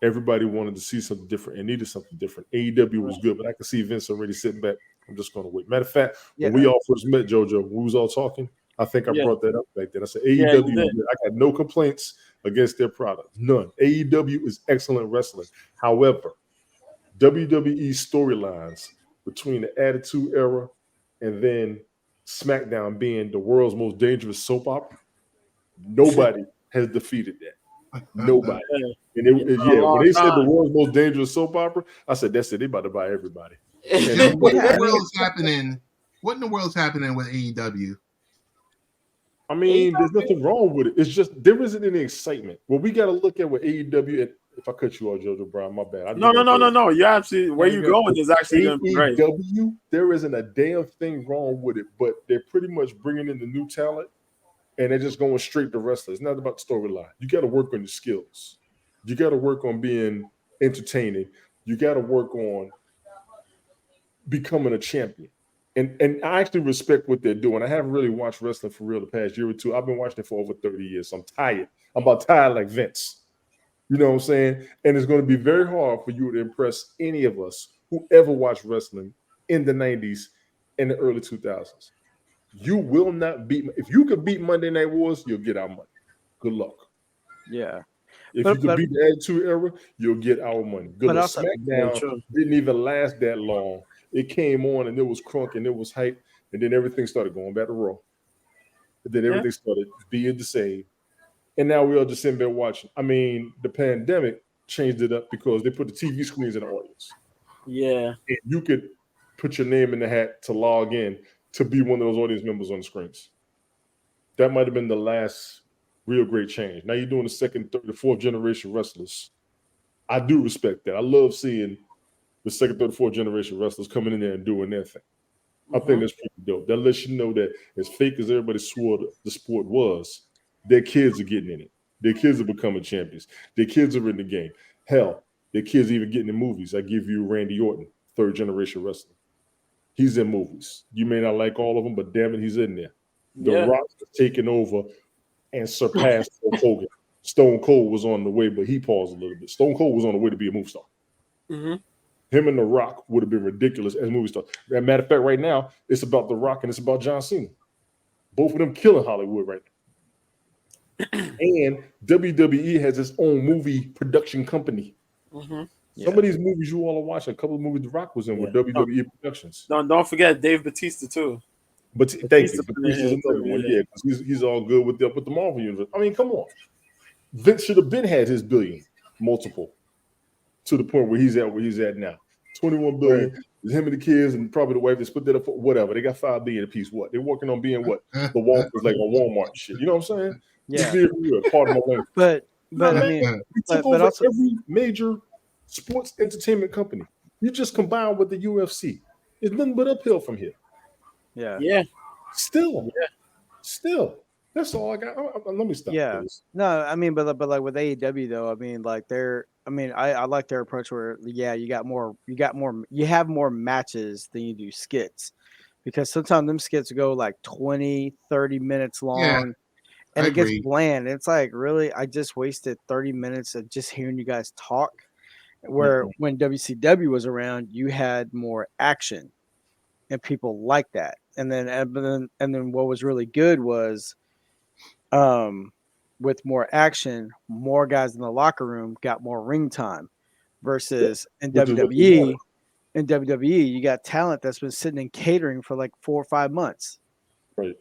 Everybody wanted to see something different and needed something different. AEW was good, but I could see Vince already sitting back. I'm just going to wait. Matter of fact, Yeah. when we all first met, JoJo, we was all talking. I think I Yeah. brought that up back then. I said Yeah, AEW, you did. I got no complaints against their product. None. AEW is excellent wrestling. However, WWE storylines between the Attitude Era and then SmackDown being the world's most dangerous soap opera, nobody has defeated that. Nobody. Yeah. And It's been a when long they said the time. world's most dangerous soap opera, I said, that's it. They about to buy everybody. Jim, what in Yeah, I the mean- world's happening? What in the world's happening with AEW? I mean, there's nothing wrong with it. It's just there isn't any excitement. Well, we got to look at what AEW. And if I cut you off, JoJo Brown, my bad. No. You're absolutely where you're you good. going is actually going to be great. AEW, there isn't a damn thing wrong with it, but they're pretty much bringing in the new talent, and they're just going straight to wrestlers. It's not about the storyline. You got to work on your skills. You got to work on being entertaining. You got to work on becoming a champion. And I actually respect what they're doing. I haven't really watched wrestling for real the past year or two. I've been watching it for over 30 years. So I'm tired. I'm about tired like Vince. You know what I'm saying? And it's going to be very hard for you to impress any of us who ever watched wrestling in the 90s and the early 2000s. You will not beat. If you could beat Monday Night Wars, you'll get our money. Good luck. Yeah. If But- you could but- beat the Attitude Era, you'll get our money. Good But luck. also- SmackDown true. didn't even last that long. It came on and it was crunk and it was hype, and then everything started going back to Raw. And then everything started being the same. And now we are just sitting there watching. I mean, the pandemic changed it up because they put the TV screens in the audience. Yeah. And you could put your name in the hat to log in to be one of those audience members on the screens. That might have been the last real great change. Now you're doing the second, third, the fourth generation wrestlers. I do respect that. I love seeing the second, third, fourth generation wrestlers coming in there and doing their thing. I think that's pretty dope. That lets you know that as fake as everybody swore the sport was, their kids are getting in it. Their kids are becoming champions. Their kids are in the game. Hell, their kids even getting in movies. I give you Randy Orton, third generation wrestler. He's in movies. You may not like all of them, but damn it, he's in there. The Yeah. Rock has taken over and surpassed Hulk Hogan. Stone Cold was on the way, but he paused a little bit. Stone Cold was on the way to be a movie star. Mm-hmm. Him and The Rock would have been ridiculous as movie stars. As a matter of fact, right now, it's about The Rock and it's about John Cena. Both of them killing Hollywood right now. And WWE has its own movie production company. Mm-hmm. Some of these movies you all are watching, a couple of movies The Rock was in with WWE Productions. Don't forget Dave Bautista too. But thank you. Batista Batista's here, another too, one, yeah. yeah, because he's all good with the Marvel universe. I mean, come on. Vince should have been had his billion, multiple, to the point where he's at now. 21 billion. It's him and the kids and probably the wife. They split that up for whatever. They got $5 billion a piece. What? They're working on being what? The Waltons like on Walmart and shit. You know what I'm saying? Just Yeah, being real. Part of my language. but No, I man. mean, We took but over also, every major sports entertainment company. You just combined with the UFC. It's nothing but uphill from here. yeah, Yeah. Still. That's all I got. Let me stop. yeah. Please. No, I mean, but like with AEW though, I mean, like I like their approach where you have more matches than you do skits, because sometimes them skits go like 20, 30 minutes Yeah, long, I and it gets agree. bland. It's like, really, I just wasted 30 minutes of just hearing you guys talk. Where Mm-mm. when WCW was around, you had more action, and people like that. And then what was really good was, um, with more action, more guys in the locker room got more ring time. Yeah. Versus Which is what they wanted. In WWE, you got talent that's been sitting in catering for like 4 or 5 months, Right.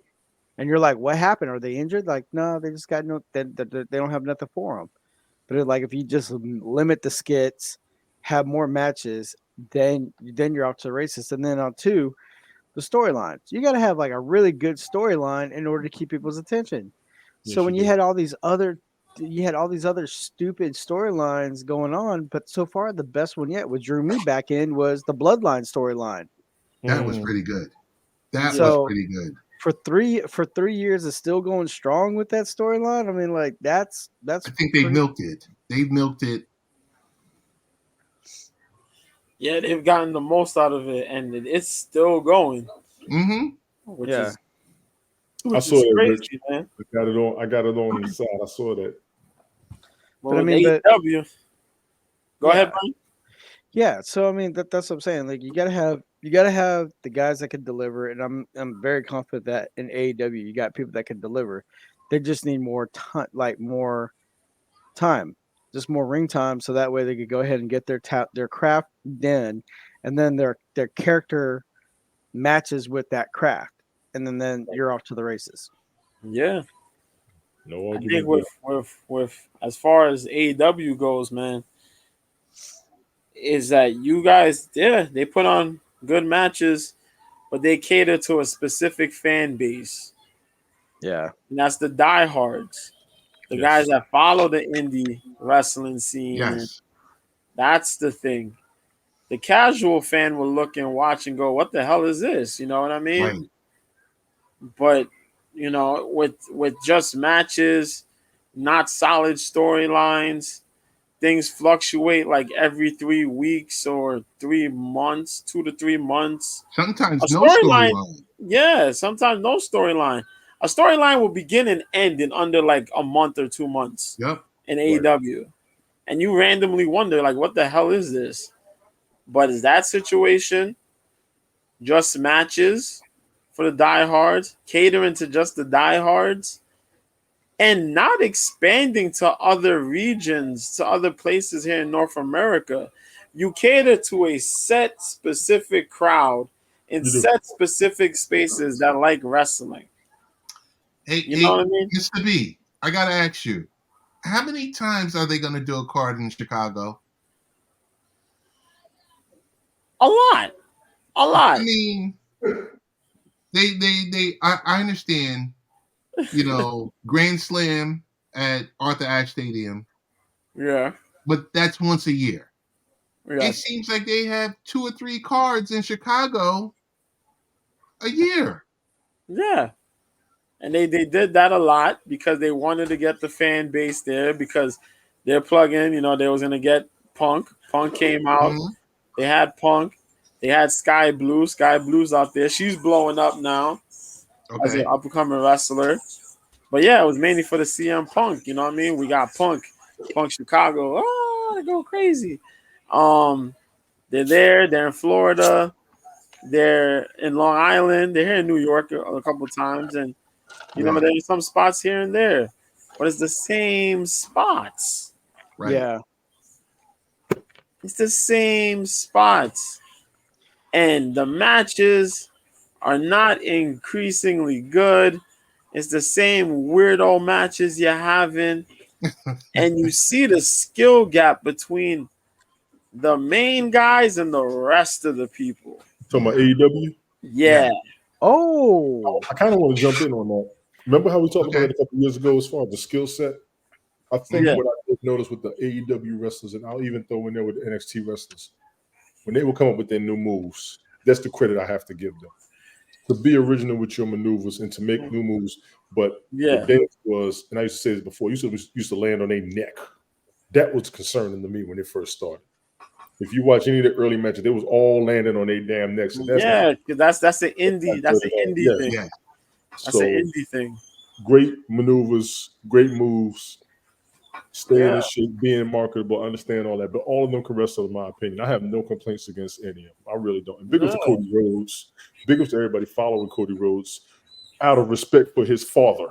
and you're like, "What happened? Are they injured?" Like, no, they just got no. They don't have nothing for them. But like, if you just limit the skits, have more matches, then you're off to the races. And then on two, the storylines. You got to have like a really good storyline in order to keep people's attention. So Yes, you when do. you had all these other stupid storylines going on, but so far the best one yet, which drew me back in, was the Bloodline storyline. That was Mm. pretty good. That Yeah. was So pretty good. for 3 years, it's still going strong with that storyline. I mean, like that's I think they've pretty. milked it. They've milked it. Yeah, they've gotten the most out of it, and it's still going, Mm-hmm. which Yeah, is I which saw is that, Rich. crazy, man. I got it on the side. I saw that. But but I with mean, but AEW, go ahead, yeah, Brian. yeah. So I mean, that's what I'm saying. Like you gotta have the guys that can deliver, and I'm very confident that in AEW you got people that can deliver. They just need more time, like more time, just more ring time, so that way they could go ahead and get their craft done, and then their character matches with that craft, and then you're off to the races. Yeah, No I think argument there. with as far as AEW goes, man, is that you guys, yeah, they put on good matches, but they cater to a specific fan base, Yeah, and that's the diehards, the guys Yes. that follow the indie wrestling scene, and Yes. that's the thing. The casual fan will look and watch and go, "What the hell is this?" You know what I mean? Right. But with just matches, not solid storylines, things fluctuate like every 3 weeks or 3 months, 2 to 3 months. A Sometimes no storyline, storyline. yeah, sometimes no storyline. A storyline will begin and end in under like a month or 2 months Yep. in Right. AEW. And you randomly wonder, like, what the hell is this? But is that situation just matches for the diehards, catering to just the diehards, and not expanding to other regions, to other places here in North America? You cater to a set specific crowd in You do. set specific spaces that like wrestling. Hey, You know hey, what I mean? Mr. B, I gotta ask you, how many times are they gonna do a card in Chicago? A lot. A I lot. mean, I understand, Grand Slam at Arthur Ashe Stadium, Yeah. but that's once a year. It Yes. seems like they have 2 or 3 cards in Chicago a year. Yeah. And they did that a lot because they wanted to get the fan base there because they're plugging, they was gonna get Punk. Punk came out. Mhm. They had Punk. They had Sky Blue. Sky Blue's out there. She's blowing up now as an Okay. up and coming wrestler. But yeah, it was mainly for the CM Punk. You know what I mean? We got Punk, Punk Chicago. Oh, they go crazy. Um, they're there. They're in Florida. They're in Long Island. They're here in New York a couple times, and Right. there's some spots here and there, but it's the same spots. Right. yeah, It's the same spots, and the matches are not increasingly good. It's the same weirdo matches you're having, and you see the skill gap between the main guys and the rest of the people. Talking about AEW. Yeah. Oh, I kind of want to jump in on that. Remember how we talked about Okay. it a couple years ago as far as the skill set? I think Yeah. what I did notice with the AEW wrestlers, and I'll even throw in there with the NXT wrestlers, when they would come up with their new moves, that's the credit I have to give them. To be original with your maneuvers and to make new moves. But Yeah. the dance was, and I used to say this before, used to land on their neck. That was concerning to me when they first started. If you watch any of the early matches, they was all landing on their damn necks. And that's Yeah, because that's the indie. not That's good the at all. indie Yeah. thing. Yeah. That's So an indie thing. great maneuvers, great moves, staying Yeah. in shape, being marketable, understand all that. But all of them can wrestle, in my opinion. I have no complaints against any of them. I really don't. And big ups to Yeah. Cody Rhodes. Big ups to everybody following Cody Rhodes out of respect for his father.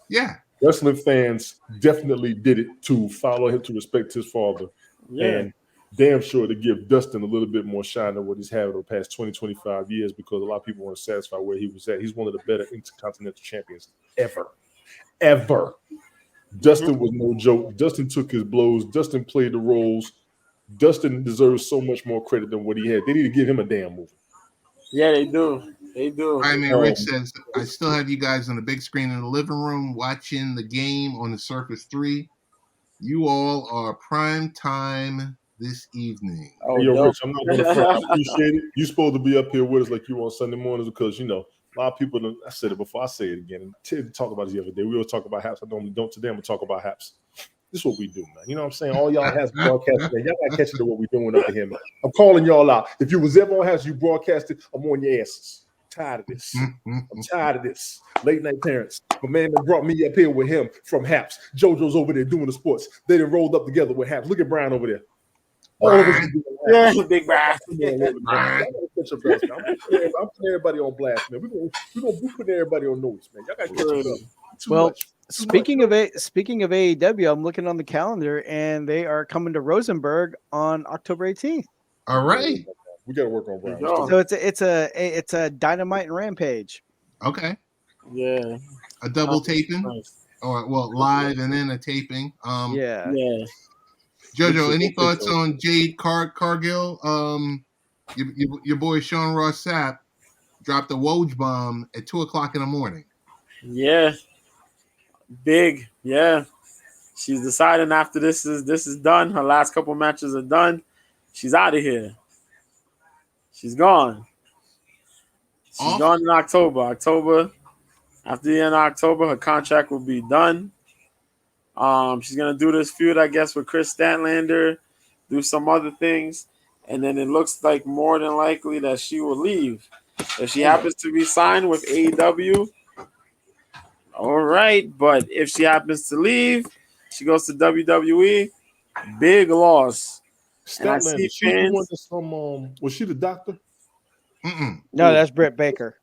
Yeah. Wrestling fans definitely did it to follow him, to respect his father. Yeah. And damn sure to give Dustin a little bit more shine than what he's had over the past 20, 25 years, because a lot of people weren't satisfied where he was at. He's one of the better intercontinental champions ever. Ever. Dustin was no joke. Dustin took his blows. Dustin played the roles. Dustin deserves so much more credit than what he had. They need to give him a damn movie. Yeah, they do. They do. I mean, Rich says, I still have you guys on the big screen in the living room watching the game on the Surface 3. You all are prime time this evening. Oh, Hey, yo, dope. Rich, I'm not going to front. I appreciate it. You're supposed to be up here with us like you on Sunday mornings because, you know, a lot of people, I said it before, I say it again. And Ted talked about it the other day. We always talk about Haps. I normally don't. Today I'm going to talk about Haps. This is what we do, man. You know what I'm saying? All y'all has broadcasting, man. Y'all got catching to what we doing up here, man. I'm calling y'all out. If you was ever on Haps, you broadcasted, I'm on your asses. Tired of this. I'm tired of this. Late night parents. My man that brought me up here with him from Haps. JoJo's over there doing the sports. They done rolled up together with Haps. Look at Brian over there. All of us are doing Yeah, Haps. big Brian. Brian. I'm putting everybody on blast, man. We're putting everybody on notice, man. Y'all got to catch up. Too well, much. speaking of AEW, I'm looking on the calendar and they are coming to Rosenberg on October 18th. All right. We got to work on Brian. Yo. So it's a Dynamite and Rampage. Okay. Yeah. A double taping, Nice. or well, live and then a taping. Yeah. Yeah. JoJo, any thoughts on Jade Cargill? Your boy Sean Ross Sapp dropped a Woj bomb at 2:00 in the morning. Yeah. Big. Yeah. She's deciding after this is done. Her last couple matches are done. She's out of here. She's gone. She's gone in October. After the end of October, her contract will be done. She's gonna do this feud, I guess, with Chris Statlander, do some other things, and then it looks like more than likely that she will leave. If she happens to be signed with AEW, all right. But if she happens to leave, she goes to WWE. Big loss. And I see Statlander, she's the fans. one that's from, was she the doctor? No, that's Britt Baker.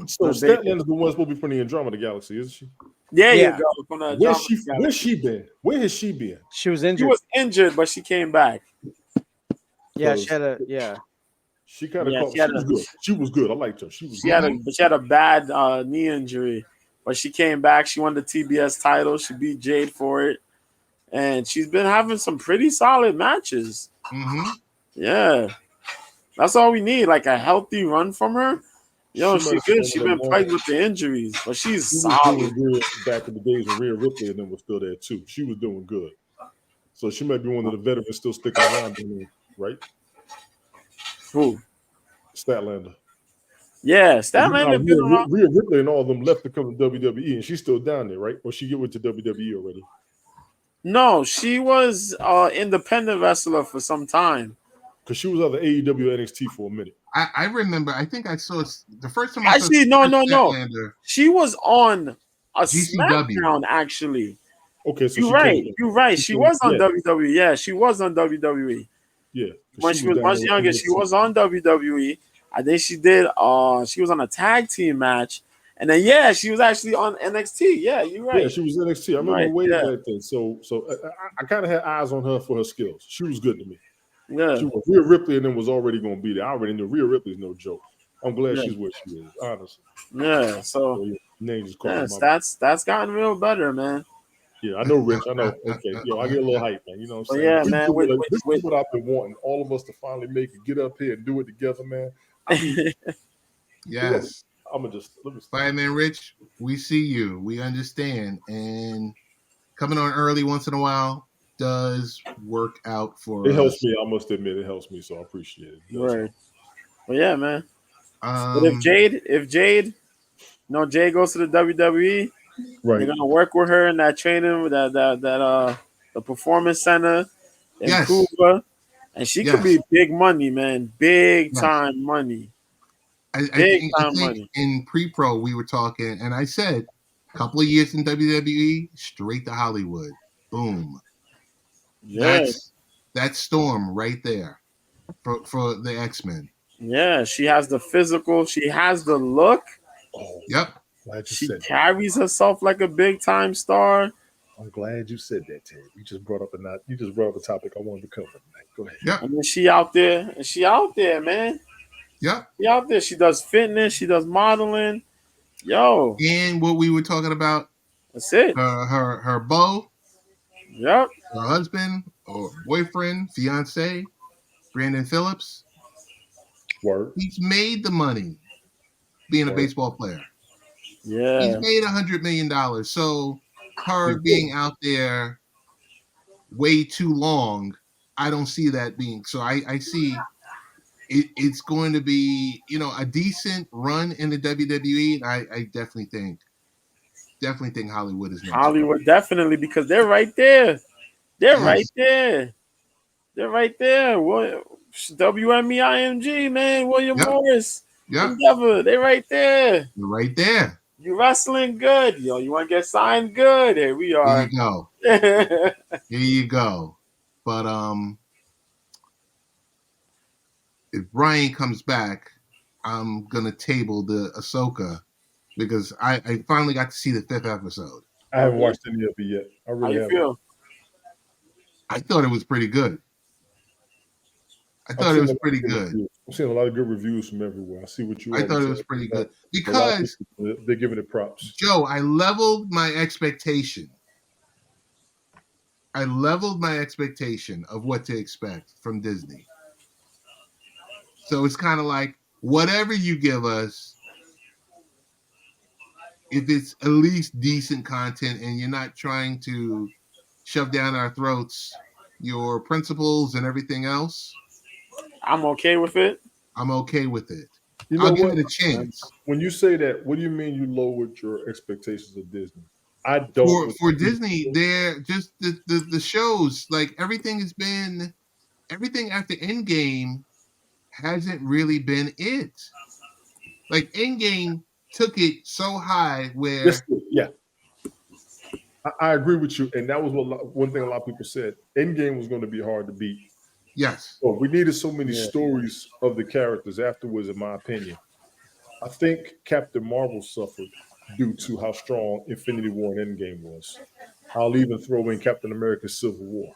So Statlander's the one supposed to be from the Andromeda Galaxy, isn't she? Yeah, Yeah. you go. From the Where's Andromeda she been? Where has she been? She was She injured. was injured, but she came back. Yeah, she had a She kind of Yeah, caught. she She had was a- good. She was good. I liked her. She was She good. had a bad knee injury, but she came back. She won the TBS title. She beat Jade for it, and she's been having some pretty solid matches. Mm-hmm. Yeah, that's all we need. Like a healthy run from her. Yo, She she might good. be She one of been the plagued with the injuries, but she's She was solid. doing good back in the days when Rhea Ripley and them was still there too. She was doing good. So she might be one of the veterans still sticking around, right? Who? Statlander. Yeah, Statlander been around. Rhea Ripley and all of them left to come to WWE, and she's still down there, right? Or she get with to WWE already? No, she was independent wrestler for some time. Because she was either AEW or NXT for a minute. I remember. I think I saw the first time. Actually, no. Statlander, She was on a GCW. SmackDown. Actually, Okay, so you're right. You're right. She was on WWE. Yeah, she was on WWE. Yeah, When she was much younger, she was on WWE. I think she did. She was on a tag team match, and then she was actually on NXT. Yeah, you're right. Yeah, she was NXT. I remember way back then. So I kind of had eyes on her for her skills. She was good to me. Yeah, she was Rhea Ripley, and then was already going to be there. I already knew Rhea Ripley's no joke. I'm glad she's where she is, honestly. Yeah, so name just called that's gotten real better, man. Yeah, I know, Rich. I know. Okay, yo, I get a little hype, man. You know what But I'm yeah, saying? man. This is what I've been wanting. All of us to finally make it, get up here and do it together, man. I mean, Yes. I'm gonna just let me stop. Fireman Rich, we see you. We understand. And coming on early once in a while does work out for It helps us. me. I must admit, it helps me. So I appreciate it. It does. Right. But yeah, man. But if Jade, Jade goes to the WWE, Right. they're gonna work with her in that training, the performance center, improve Yes. her, and she could Yes. be big money, man, big Yes. time money, I big think time money. in pre-pro we were talking, and I said a couple of years in WWE, straight to Hollywood. Boom. Yeah, That's Storm right there for the X-Men. yeah. She has the physical. She has the look. Oh, Yep. glad you She said that. carries herself like a big time star. I'm glad you said that, Ted. You just brought up a topic I wanted to cover tonight. Go ahead. Yep. And then she out there, man. Yep. She out there. She does fitness. She does modeling. Yo, And what we were talking about, that's it. her beau, Yep. her husband or boyfriend, fiance, Brandon Phillips, Word. he's made the money being a Word. baseball player. Yeah. He's made $100 million. So her being out there way too long, I don't see that being. So I see it's going to be, a decent run in the WWE. And I definitely think Hollywood is next. Hollywood, definitely, because they're right there. They're right Yes. there. They're right there. What WMEIMG, man, William Yep. Morris, Yep. Endeavor, they right there. You're right there. You wrestling good. Yo, you want to get signed good? Here we Here are. you go. Here you go. But if Brian comes back, I'm gonna table the Ahsoka because I finally got to see the 5th episode. I haven't watched any of it yet. I How really you haven't. feel? I thought it was pretty good. I thought it was pretty good. I'm seeing a lot of good reviews from everywhere. I see what you. I thought it was pretty good because because they're giving it props. Joe, I leveled my expectation. I leveled my expectation of what to expect from Disney. So it's kind of like whatever you give us, if it's at least decent content and you're not trying to shove down our throats your principles and everything else, I'm okay with it. I'm okay with it. You know I'll give what? it a chance. When you say that, what do you mean you lowered your expectations of Disney? I don't. For Disney, they're just the shows, like everything after Endgame hasn't really been it. Like Endgame took it so high where Yeah, I agree with you, and that was one thing a lot of people said. Endgame was going to be hard to beat. yes, So we needed so many stories of the characters afterwards, in my opinion. I think Captain Marvel suffered due to how strong Infinity War and Endgame was. I'll even throw in Captain America Civil War.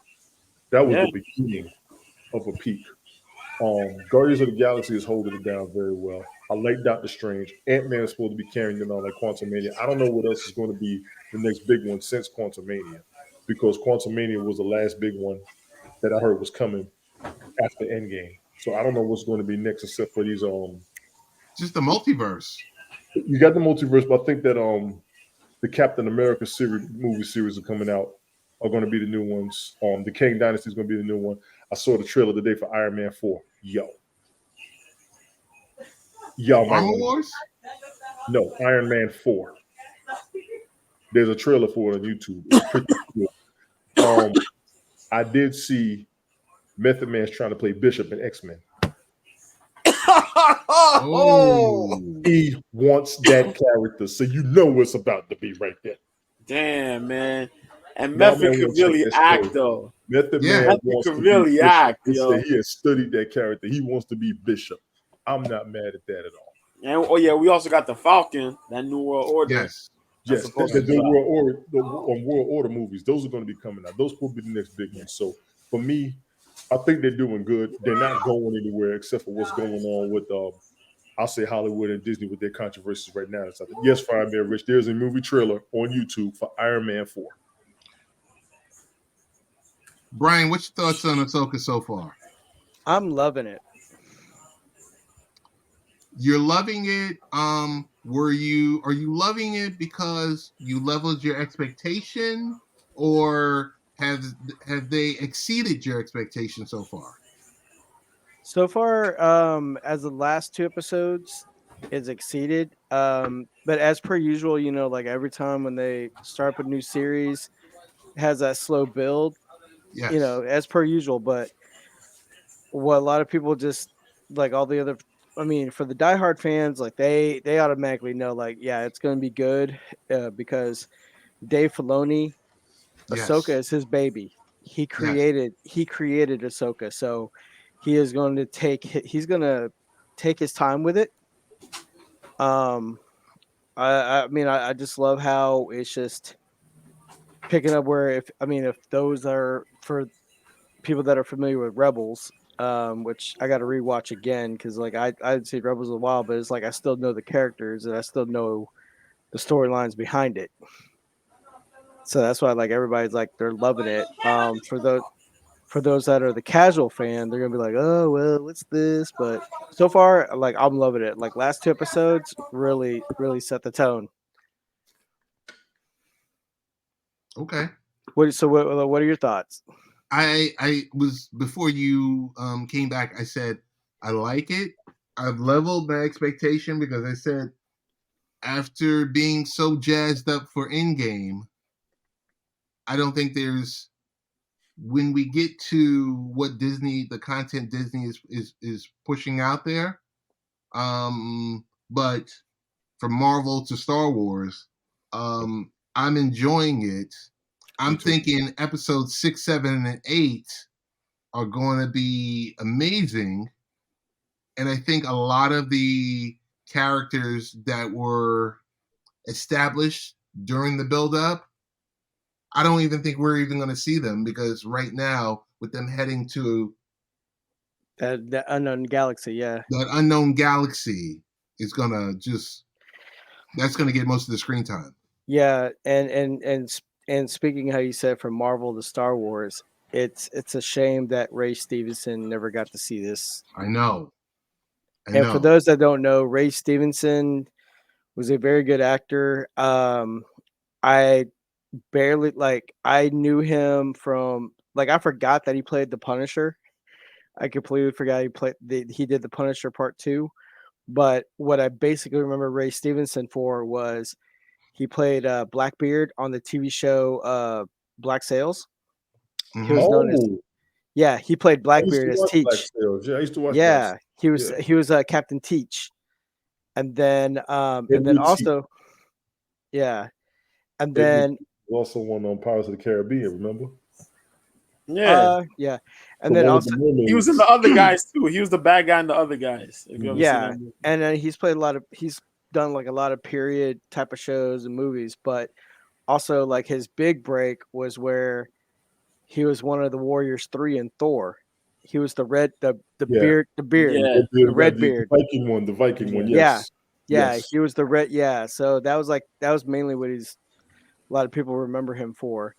That was Yeah. the beginning of a peak. Guardians of the Galaxy is holding it down very well. I like Doctor Strange. Ant-Man is supposed to be carrying it on like Quantumania. I don't know what else is going to be the next big one since Quantumania, because Quantumania was the last big one that I heard was coming after Endgame. So I don't know what's going to be next except for these. just the multiverse. You got the multiverse, but I think that the Captain America movie series are coming out are going to be the new ones. The Kang Dynasty is going to be the new one. I saw the trailer today for Iron Man 4. Armor Wars? No, Iron Man 4. There's a trailer for it on YouTube. It's pretty cool. I did see Method Man's trying to play Bishop in X-Men. Oh, He wants that character, so you know it's about to be right there. Damn, man. And Now, Method could really act, though. Method Yeah. Man wants could to really be act, Bishop. yo. He has studied that character. He wants to be Bishop. I'm not mad at that at all. And we also got the Falcon, that New World Order. yes. Yes, supposed the to be out. World Order movies, those are going to be coming out. Those will be the next big ones. So for me, I think they're doing good. They're not going anywhere except for what's going on with I'll say Hollywood and Disney with their controversies right now. Yes, Fireman Rich, there's a movie trailer on YouTube for Iron Man 4. Brian, what's your thoughts on Ahsoka so far? I'm loving it. You're loving it. Are you loving it because you leveled your expectation, or have they exceeded your expectation so far? So far, as the last 2 episodes is exceeded. But as per usual, like every time when they start up a new series, it has that slow build, Yes. as per usual. But what a lot of people just like all the other, I mean, for the diehard fans, like they automatically know, like, yeah, it's going to be good, because Dave Filoni, Ahsoka Yes. is his baby. He Yes. created Ahsoka, so he's going to take his time with it. Um, I mean, I just love how it's just picking up where if those are for people that are familiar with Rebels, which I got to rewatch again because like I'd seen Rebels a while, but it's like I still know the characters and I still know the storylines behind it. So that's why like everybody's like they're loving it. For those that are the casual fan, they're gonna be like, oh well, what's this? But so far, like I'm loving it. Like last 2 episodes really really set the tone. Okay. What are your thoughts? I was before you came back. I said I like it. I've leveled my expectation because I said after being so jazzed up for Endgame, I don't think there's when we get to what Disney, the content Disney is pushing out there. But from Marvel to Star Wars, I'm enjoying it. Me I'm too. thinking episodes 6, 7, and 8 are going to be amazing. And I think a lot of the characters that were established during the build-up, I don't even think we're even going to see them because right now, with them heading to That unknown galaxy, yeah. that unknown galaxy, is going to just that's going to get most of the screen time. Yeah, and speaking how you said from Marvel to Star Wars, it's a shame that Ray Stevenson never got to see this. I know. I And for know. those that don't know, Ray Stevenson was a very good actor. I I knew him from like I forgot that he played the Punisher. I completely forgot he did the Punisher Part 2. But what I basically remember Ray Stevenson for was he played Blackbeard on the TV show Black Sails. He was Mhm. known as Oh, yeah. He played I used to Blackbeard as watch Black Teach. Sails. Yeah, I used to watch Black Yeah, Sails. he was Yeah. he was Captain Teach, and then Edward Teach. also yeah, and Edward then Teach was also one on Pirates of the Caribbean, remember? Yeah, yeah, and For then one of also the he was in the mermaids. other guys too. He was the bad guy in the other guys. If you ever Mhm. seen that yeah, movie. and then he's done like a lot of period type of shows and movies, but also like his big break was where he was one of the Warriors 3 in Thor. He was the Yeah. beard, Yeah, the red The beard. Viking one, yeah. Yeah. yes. Yeah, Yes. he was the red yeah, so that was mainly what a lot of people remember him for.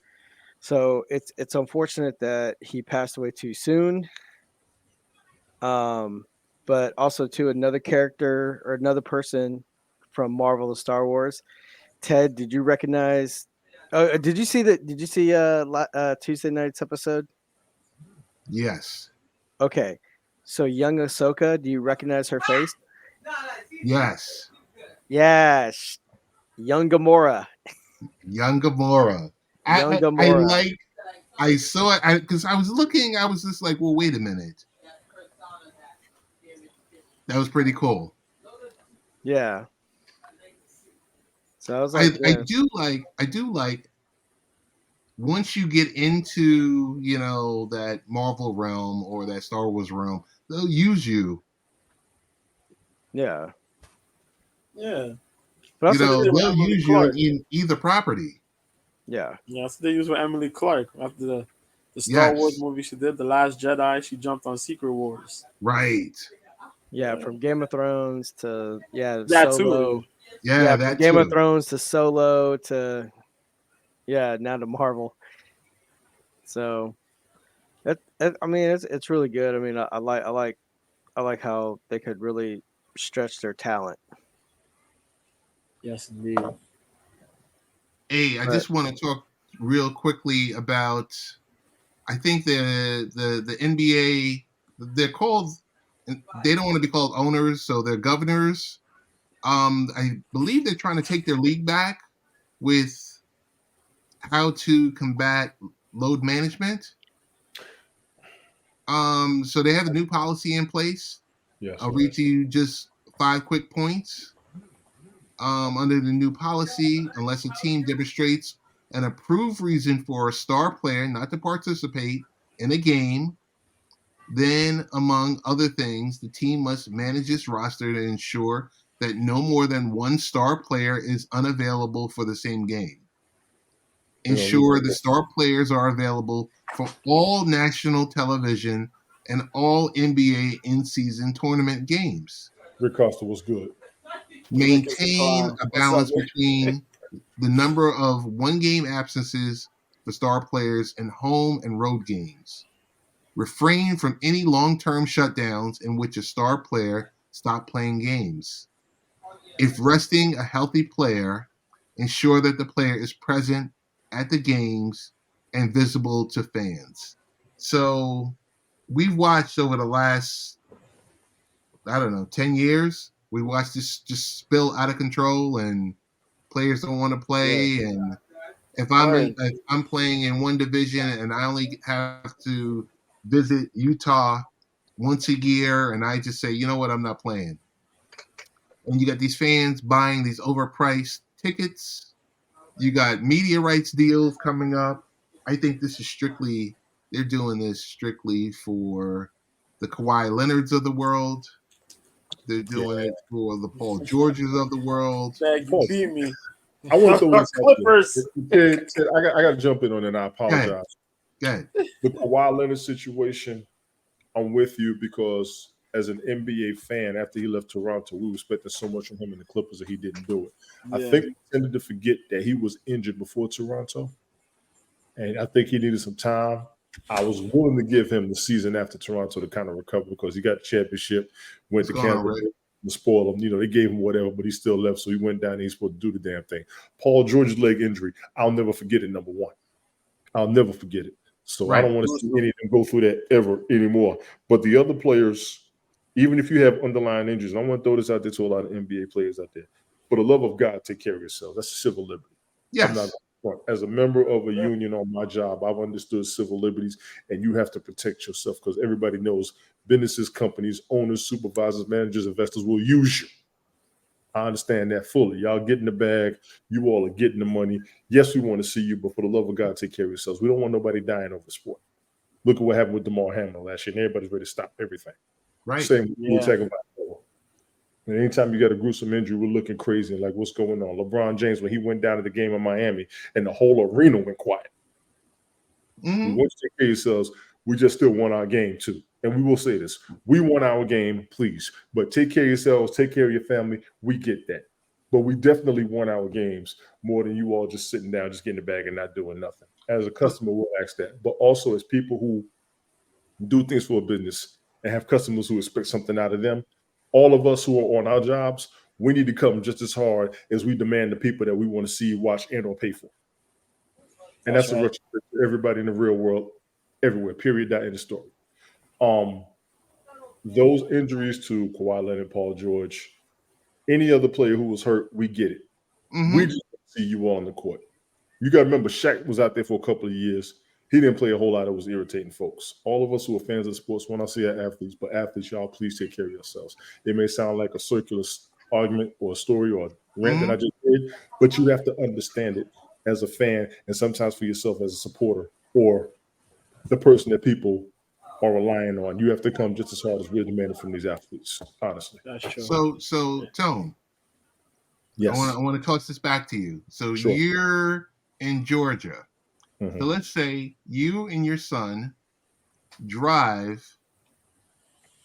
So it's unfortunate that he passed away too soon. Um but also to another character or another person from Marvel to Star Wars. Ted, did you recognize did you see Tuesday night's episode? Yes. Okay. So young Ahsoka, do you recognize her face? Yes. Yes. Young Gamora. Young Gamora. Young I Gamora. like. I saw it because I was looking. I was just like, well, wait a minute. That was pretty cool. Yeah. So I was like, I yeah. do like. I do like. Once you get into that Marvel realm or that Star Wars realm, they'll use you. Yeah. Yeah. But You That's also what they know, too, did with they'll Emily use you Clark. in either property. yeah. Yeah, that's what they used with Emily Clark after the Star Wars Yes. movie she did, The Last Jedi. She jumped on Secret Wars. Right. Yeah, from Game of Thrones to That too. Solo. Yeah, Yeah, from that Game of too. Thrones to Solo to now to Marvel. So I mean, it's really good. I mean, I like how they could really stretch their talent. Yes, indeed. Hey, I But just want to talk real quickly about. I think the NBA, they're called. They don't want to be called owners, so they're governors. I believe they're trying to take their league back with how to combat load management. So they have a new policy in place. Yes. I'll read to you just 5 quick points. Under the new policy, unless a team demonstrates an approved reason for a star player not to participate in a game, then, among other things, the team must manage its roster to ensure that no more than one star player is unavailable for the same game. You know, Rick, Ensure the star players are available for all national television and all NBA in-season tournament games. Rick Costa was good. Rick is a Maintain clown. a What's up, balance Rick? between the number of one-game absences for star players in home and road games. Refrain from any long-term shutdowns in which a star player stopped playing games. If resting a healthy player, ensure that the player is present at the games and visible to fans. So we've watched over the last, I don't know, 10 years, we watched this just spill out of control and players don't want to Yeah. play. And Word. if I'm playing in one division and I only have to visit Utah once a year and I just say, you know what, I'm not playing. And you got these fans buying these overpriced tickets. You got media rights deals coming up. I think this is strictly, they're doing this strictly for the Kawhi Leonards of the world. They're Yeah. doing it for the Paul Georges of the world. Dag, you Pause. beat me. I want to throw this out there. Clippers. Ted, I got to jump in on it, and I Go ahead. apologize. Go ahead. The Kawhi Leonard situation, I'm with you because as an NBA fan, after he left Toronto, we expected so much from him in the Clippers that he didn't do it. I Yeah. think we tended to forget that he was injured before Toronto, and I think he needed some time. I was willing to give him the season after Toronto to kind of recover because he got the championship, went What's to going on, Canada, Rick? and spoil him. You know, they gave him whatever, but he still left, so he went down and he's supposed to do the damn thing. Paul George's leg injury, I'll never forget it, number one. I'll never forget it. So I Right. don't want to see any of them go through that ever anymore. But the other players, even if you have underlying injuries, and I want to throw this out there to a lot of NBA players out there. For the love of God, take care of yourself. That's a civil liberty. I'm not Yes. going to front. As a member of a union on my job, I've understood civil liberties, and you have to protect yourself because everybody knows businesses, companies, owners, supervisors, managers, investors will use you. I understand that fully. Y'all get in the bag. You all are getting the money. Yes, we want to see you, but for the love of God, take care of yourselves. We don't want nobody dying over sport. Look at what happened with DeMar Hamlin last year, and everybody's ready to stop everything. Right. Same with Yeah. Tua Tagovailoa. And anytime you got a gruesome injury, we're looking crazy and like, what's going on? LeBron James, when he went down to the game in Miami, and the whole arena went quiet. We Mhm. want you to take care of yourselves. We just still won our game too. And we will say this. We won our game, please. But take care of yourselves, take care of your family. We get that. But we definitely won our games more than you all just sitting down, just getting the bag and not doing nothing. As a customer, we'll ask that. But also as people who do things for a business and have customers who expect something out of them, all of us who are on our jobs, we need to come just as hard as we demand the people that we want to see, watch, and or pay for. And that's a right. retrospect for everybody in the real world, everywhere. Period. That in the story. Those injuries to Kawhi Leonard, Paul George, any other player who was hurt, we get it. We Mhm. just want to see you on the court. You got to remember, Shaq was out there for a couple of years. He didn't play a whole lot. It was irritating folks. All of us who are fans of sports want to see our athletes, but athletes, y'all, please take care of yourselves. It may sound like a circular argument or a story or a rant that I just did, but you have to understand it as a fan and sometimes for yourself as a supporter or the person that people are relying on. You have to come just as hard as we're demanding from these athletes, honestly. That's true. So Tone, Yes. I want to toss this back to you. So Sure. you're in Georgia. Mhm. So let's say you and your son drive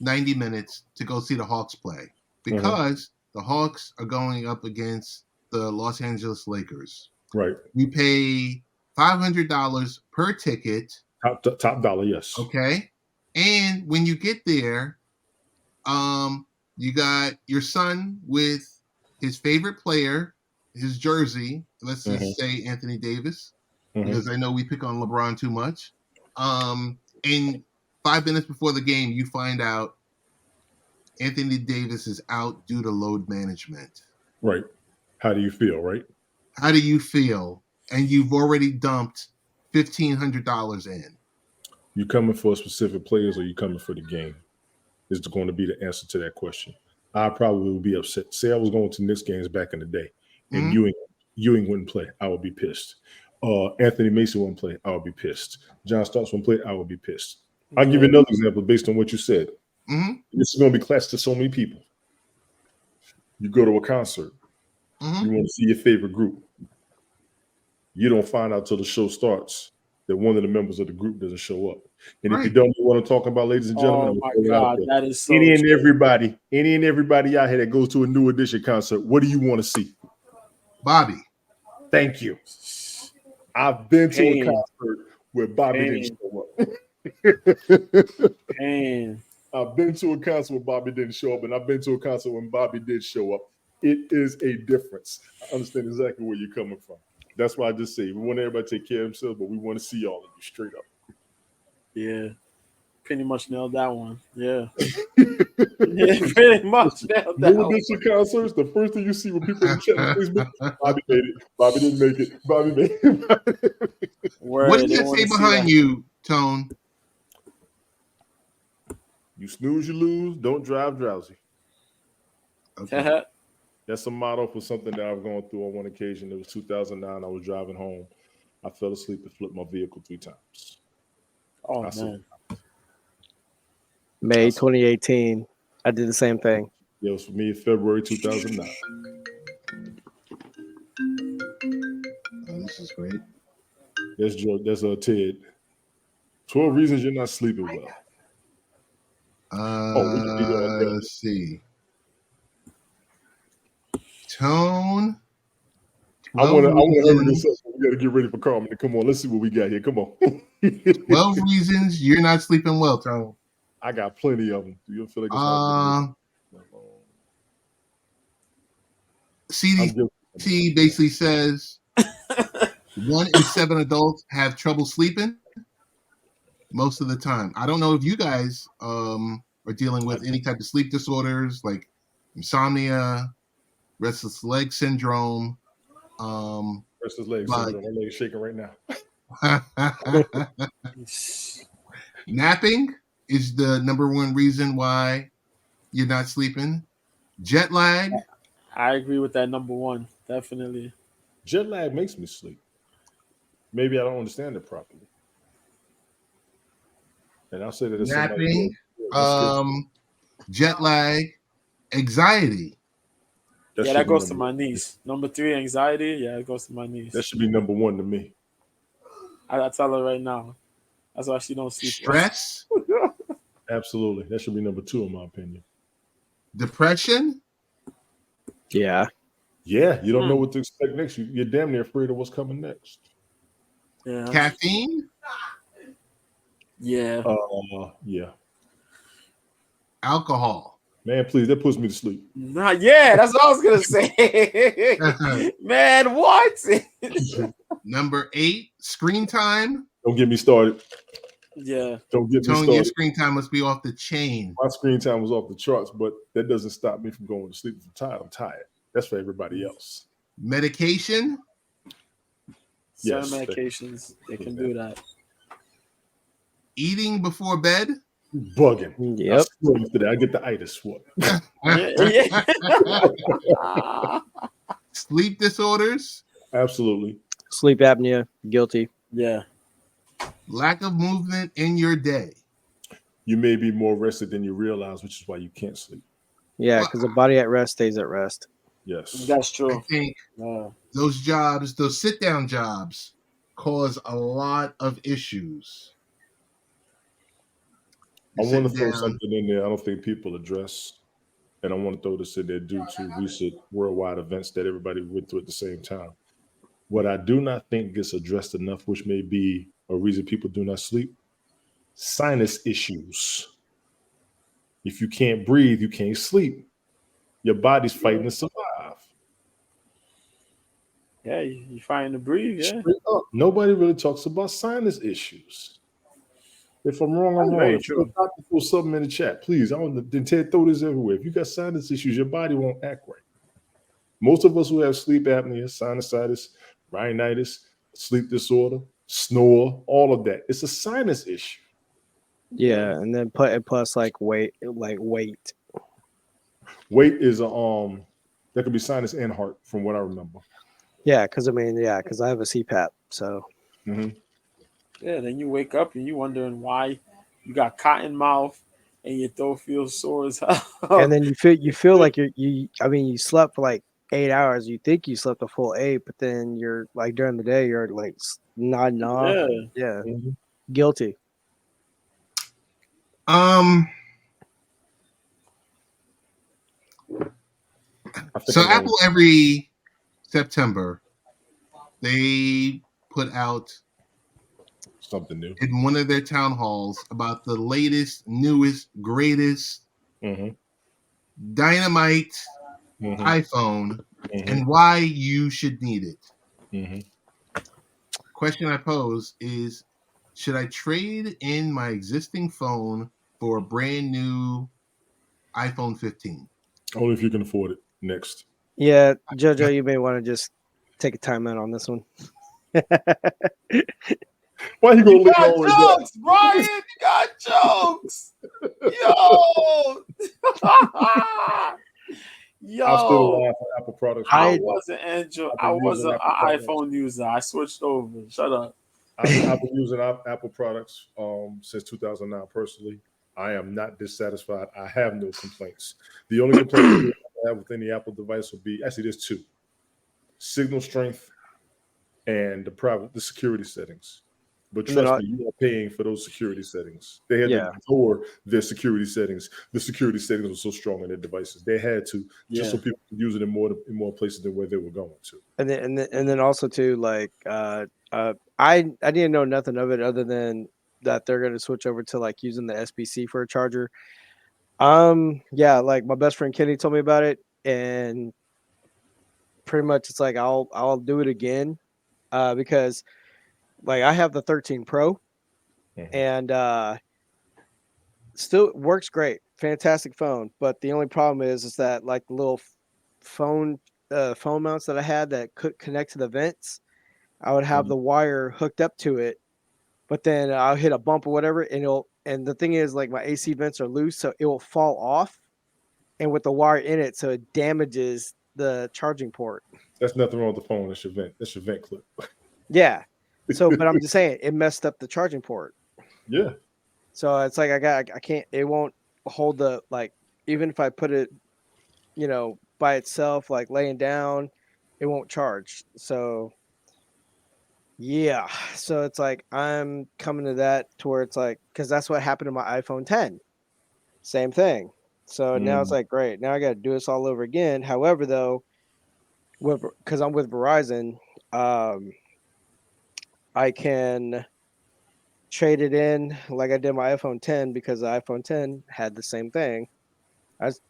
90 minutes to go see the Hawks play because the Hawks are going up against the Los Angeles Lakers. Right. You pay $500 per ticket Top dollar, yes. Okay. And when you get there, you got your son with his favorite player, his jersey. Let's just say Anthony Davis, because I know we pick on LeBron too much. And 5 minutes before the game, you find out Anthony Davis is out due to load management. Right. How do you feel, right? How do you feel? And you've already dumped $1,500 in. You coming for specific players or you coming for the game? Is going to be the answer to that question. I probably would be upset. Say I was going to Knicks games back in the day, and Ewing wouldn't play. I would be pissed. Anthony Mason wouldn't play. I would be pissed. John Starks wouldn't play. I would be pissed. I'll give you another example based on what you said. This is going to be class to so many people. You go to a concert. You want to see your favorite group. You don't find out till the show starts that one of the members of the group doesn't show up. And if you don't know what I'm talking about, ladies and gentlemen, oh my God, that is so any and everybody out here that goes to a New Edition concert, what do you want to see? Bobby. Thank you. I've been to a concert where Bobby didn't show up. I've been to a concert where Bobby didn't show up, and I've been to a concert when Bobby did show up. It is a difference. I understand exactly where you're coming from. That's why I just say we want everybody to take care of themselves, but we want to see all of you straight up. Yeah. Pretty much nailed that one. Yeah. Yeah, pretty much nailed that one. New Edition concerts, the first thing you see when people in chat on Facebook, Bobby made it. Bobby didn't make it. Bobby made it. What does that say behind you, Tone? You snooze, you lose. Don't drive drowsy. Okay. That's a motto for something that I've gone through on one occasion. It was 2009. I was driving home. I fell asleep and flipped my vehicle 3 times. Oh, man. May 2018. I did the same thing. Yeah, it was for me in February 2009. Oh, this is great. That's Ted. 12 reasons you're not sleeping well. Let's see. Tone. I want to hurry this up. We got to get ready for Carmen. Come on, let's see what we got here. Come on. 12 reasons you're not sleeping well, Tone. I got plenty of them. Do you feel like it's hard? CDC basically says 1 in 7 adults have trouble sleeping most of the time. I don't know if you guys are dealing with any type of sleep disorders like insomnia, restless leg syndrome. Restless leg syndrome. My leg's shaking right now. Napping is the number 1 reason why you're not sleeping. Jet lag. I agree with that number 1. Definitely. Jet lag makes me sleep. Maybe I don't understand it properly. And I'll say that it's napping, jet lag, anxiety. That goes to my niece. Number 3, anxiety. Yeah, it goes to my niece. That should be number 1 to me. I tell her right now. That's why she don't sleep. Stress. Absolutely. That should be number 2 in my opinion. Depression. Yeah. Yeah. You don't know what to expect next. You're damn near afraid of what's coming next. Yeah. Caffeine. Yeah. Yeah. Alcohol. Man, please, that puts me to sleep. Yeah, that's what I was gonna say. Man, what? Number 8, screen time. Don't get me started. Yeah. Don't get me started. Your screen time must be off the chain. My screen time was off the charts, but that doesn't stop me from going to sleep. If I'm tired, I'm tired. That's for everybody else. Medication. Certain medications, they can do that. Eating before bed. Bugging. Yep. I get the itis. What? Sleep disorders. Absolutely. Sleep apnea. Guilty. Yeah. Lack of movement in your day. You may be more rested than you realize, which is why you can't sleep. Yeah, because the body at rest stays at rest. Yes. That's true. I think those jobs, those sit-down jobs, cause a lot of issues. I want to throw something in there I don't think people address, and I want to throw this in there due to recent worldwide events that everybody went through at the same time. What I do not think gets addressed enough, which may be a reason people do not sleep? Sinus issues. If you can't breathe, you can't sleep. Your body's fighting to survive. Yeah, you find to breathe. Yeah, Straight up. Nobody really talks about sinus issues. If I'm wrong, I'm that's wrong. very If you're a true. doctor, throw something in the chat, please. I want to Ted throw this everywhere. If you got sinus issues, your body won't act right. Most of us who have sleep apnea, sinusitis, rhinitis, sleep disorder, snore, all of that. It's a sinus issue. Yeah, and then plus like weight. Weight is a that could be sinus and heart, from what I remember. Yeah, because I have a CPAP, so Hmm. Yeah, then you wake up and you wondering why you got cotton mouth and your throat feels sore as hell. and then you feel like you slept for like 8 hours. You think you slept a full 8, but then you're like during the day you're like nodding off. Yeah, Yeah, Hmm. guilty. Um, I think so I know Apple every September they put out something new. in one of their town halls about the latest, newest, greatest Hmm. dynamite Hmm. iPhone Hmm. and why you should need it. Hmm. Question I pose is, should I trade in my existing phone for a brand new iPhone 15? Only if you can afford it. Next. Yeah, Jojo, you may want to just take a time out on this one. Why you gonna you leave got always that? jokes, Brian. You got jokes. Yo, I'm still yo. alive for Apple products, I I man. wasn't Android. I've I been was using an Apple products. iPhone user. I switched over. Shut up. I've been using Apple products since 2009 personally. I am not dissatisfied. I have no complaints. The only complaint I have with any Apple device would be actually there's two: signal strength and the security settings. But and then trust me, you are paying for those security settings. They had yeah, to lower their security settings. The security settings were so strong in their devices. They had to just Yeah. so people could use it in more places than where they were going to. and then also too like I didn't know nothing of it other than that they're going to switch over to like using the SBC for a charger. Yeah, like my best friend Kenny told me about it, and pretty much it's like I'll do it again, because like I have the 13 Pro, Mhm. and still works great, fantastic phone. But the only problem is that like the little phone phone mounts that I had that could connect to the vents, I would have Mhm. the wire hooked up to it, but then I'll hit a bump or whatever, and the thing is like my AC vents are loose, so it will fall off, and with the wire in it, so it damages the charging port. That's nothing wrong with the phone. That's your vent. That's your vent clip. Yeah. So, but I'm just saying it messed up the charging port. Yeah. So it's like I can't. It won't hold the like even if I put it, by itself, like laying down, it won't charge. So yeah. So it's like I'm coming to that to where it's like because that's what happened to my iPhone 10. Same thing. So now it's Mm. like great. Now I got to do this all over again. However, though, because I'm with Verizon, um, I can trade it in like I did my iPhone 10 because the iPhone 10 had the same thing. I just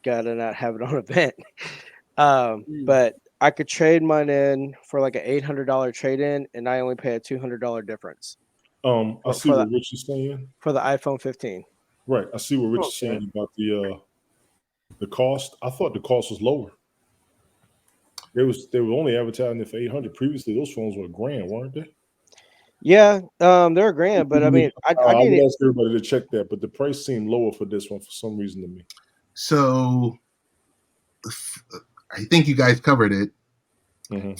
gotta not have it on a vent. Mm. But I could trade mine in for like an $800 trade in, and I only pay a $200 difference I for, see for the what Rich is saying. for the iPhone 15. Right. I see what Rich is Okay. saying about the cost. I thought the cost was lower. They were only advertising it for 800. Previously, those phones were a grand, weren't they? Yeah, they're grand, but I mean, I I would didn't. ask everybody to check that, but the price seemed lower for this one for some reason to me. So I think you guys covered it. Hmm.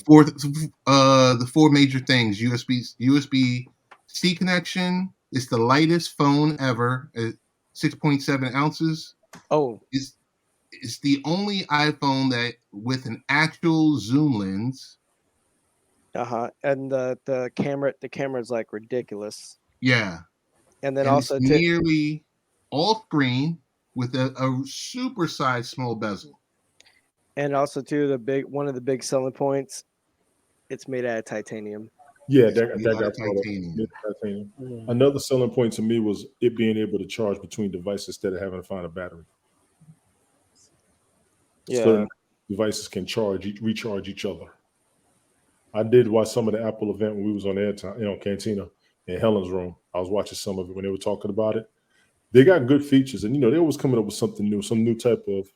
The four major things: USB C connection. It's the lightest phone ever at 6.7 ounces. Oh, It's the only iPhone that with an actual zoom lens. and the camera is like ridiculous, Yeah, and then and it's also to nearly all screen with a super sized small bezel. the big one of the big selling points, it's made out of titanium. Yeah, It's that made out got of brought up. titanium. Titanium. Yeah. Another selling point to me was it being able to charge between devices instead of having to find a battery. Yeah. Certain devices can recharge each other. I did watch some of the Apple event when we was on airtime, Cantina in Helen's room. I was watching some of it when they were talking about it. They got good features, and they always coming up with something new, some new type of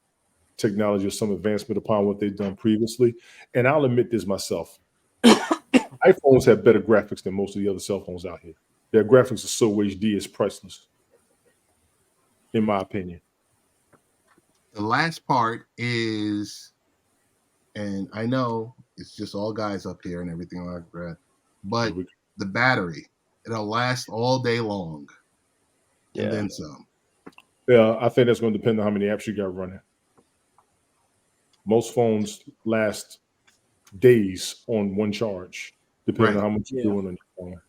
technology or some advancement upon what they've done previously. And I'll admit this myself: iPhones have better graphics than most of the other cell phones out here. Their graphics are so HD, it's priceless, in my opinion. The last part is, and I know it's just all guys up here and everything like that, but the battery, it'll last all day long, and then some. Yeah, I think that's going to depend on how many apps you got running. Most phones last days on one charge, depending on how much you're doing on your phone.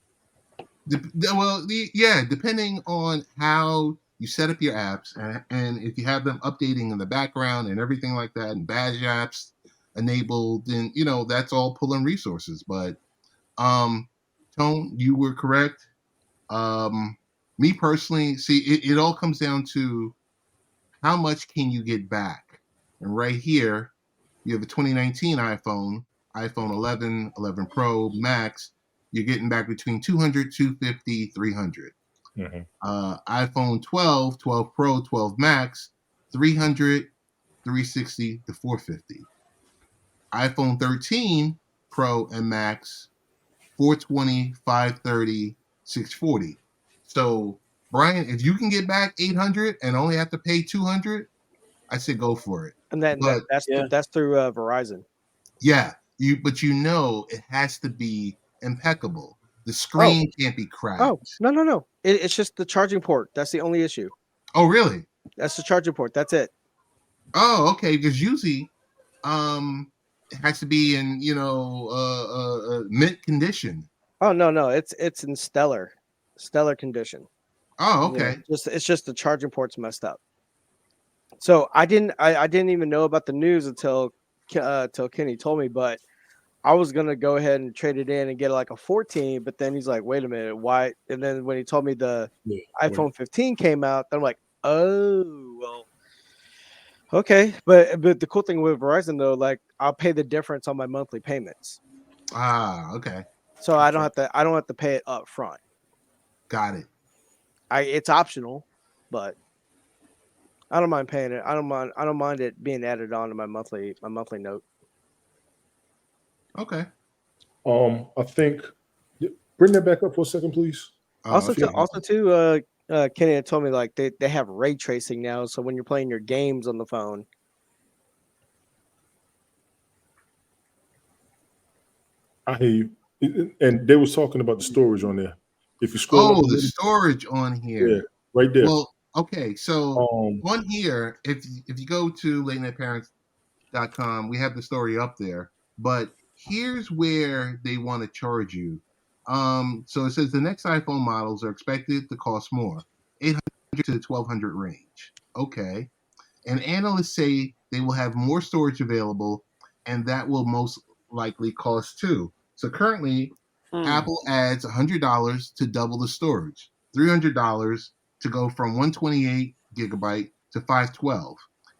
Depending on how you set up your apps and if you have them updating in the background and everything like that, and badge apps enabled, then that's all pulling resources. But Tone, you were correct. Me personally, see, it all comes down to how much can you get back. And right here, you have a 2019 iPhone 11, 11 Pro, Max. You're getting back between 200, 250, 300. iPhone 12, 12 Pro, 12 Max, 300, 360 to 450. iPhone 13 Pro and Max, 420, 530, 640. So, Brian, if you can get back 800 and only have to pay 200, I say go for it. And then But that's through Verizon. yeah, but it has to be impeccable. The screen can't be cracked. Oh, no. It's just the charging port. That's the only issue. Oh, really? That's the charging port. That's it. Oh, okay. Because usually, it has to be in mint condition. Oh no, it's in stellar condition. Oh, okay. It's just the charging port's messed up. So I didn't even know about the news until Kenny told me, but I was gonna go ahead and trade it in and get like a 14, but then he's like, wait a minute, why? And then when he told me the iPhone 15 came out, I'm like, oh well, okay. But the cool thing with Verizon though, like I'll pay the difference on my monthly payments. Ah, okay. So I don't have to pay it up front. Got it. It's optional, but I don't mind paying it. I don't mind it being added on to my monthly note. Okay. I think bring that back up for a second, please. Also, Kenny had told me like they have ray tracing now, so when you're playing your games on the phone. I hear you. And they was talking about the storage on there. If you scroll up, the storage on here. Yeah, right there. Well, okay. So on here, if you go to latenightparents.com, we have the story up there. But here's where they want to charge you. So it says the next iPhone models are expected to cost more, 800 to 1200 range. Okay. And analysts say they will have more storage available, and that will most likely cost too. So currently, Apple adds $100 to double the storage, $300 to go from 128 gigabyte to 512,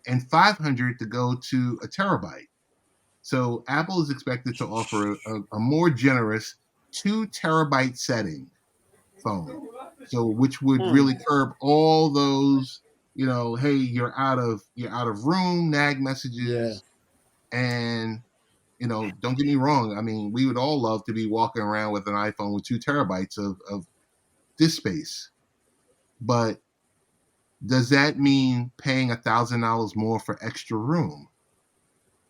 and 500 to go to a terabyte. So Apple is expected to offer a more generous 2 terabyte setting phone, so which would really curb all those, hey, you're out of room nag messages. And don't get me wrong, I mean, we would all love to be walking around with an iPhone with 2 terabytes of disk space, but does that mean paying $1,000 more for extra room?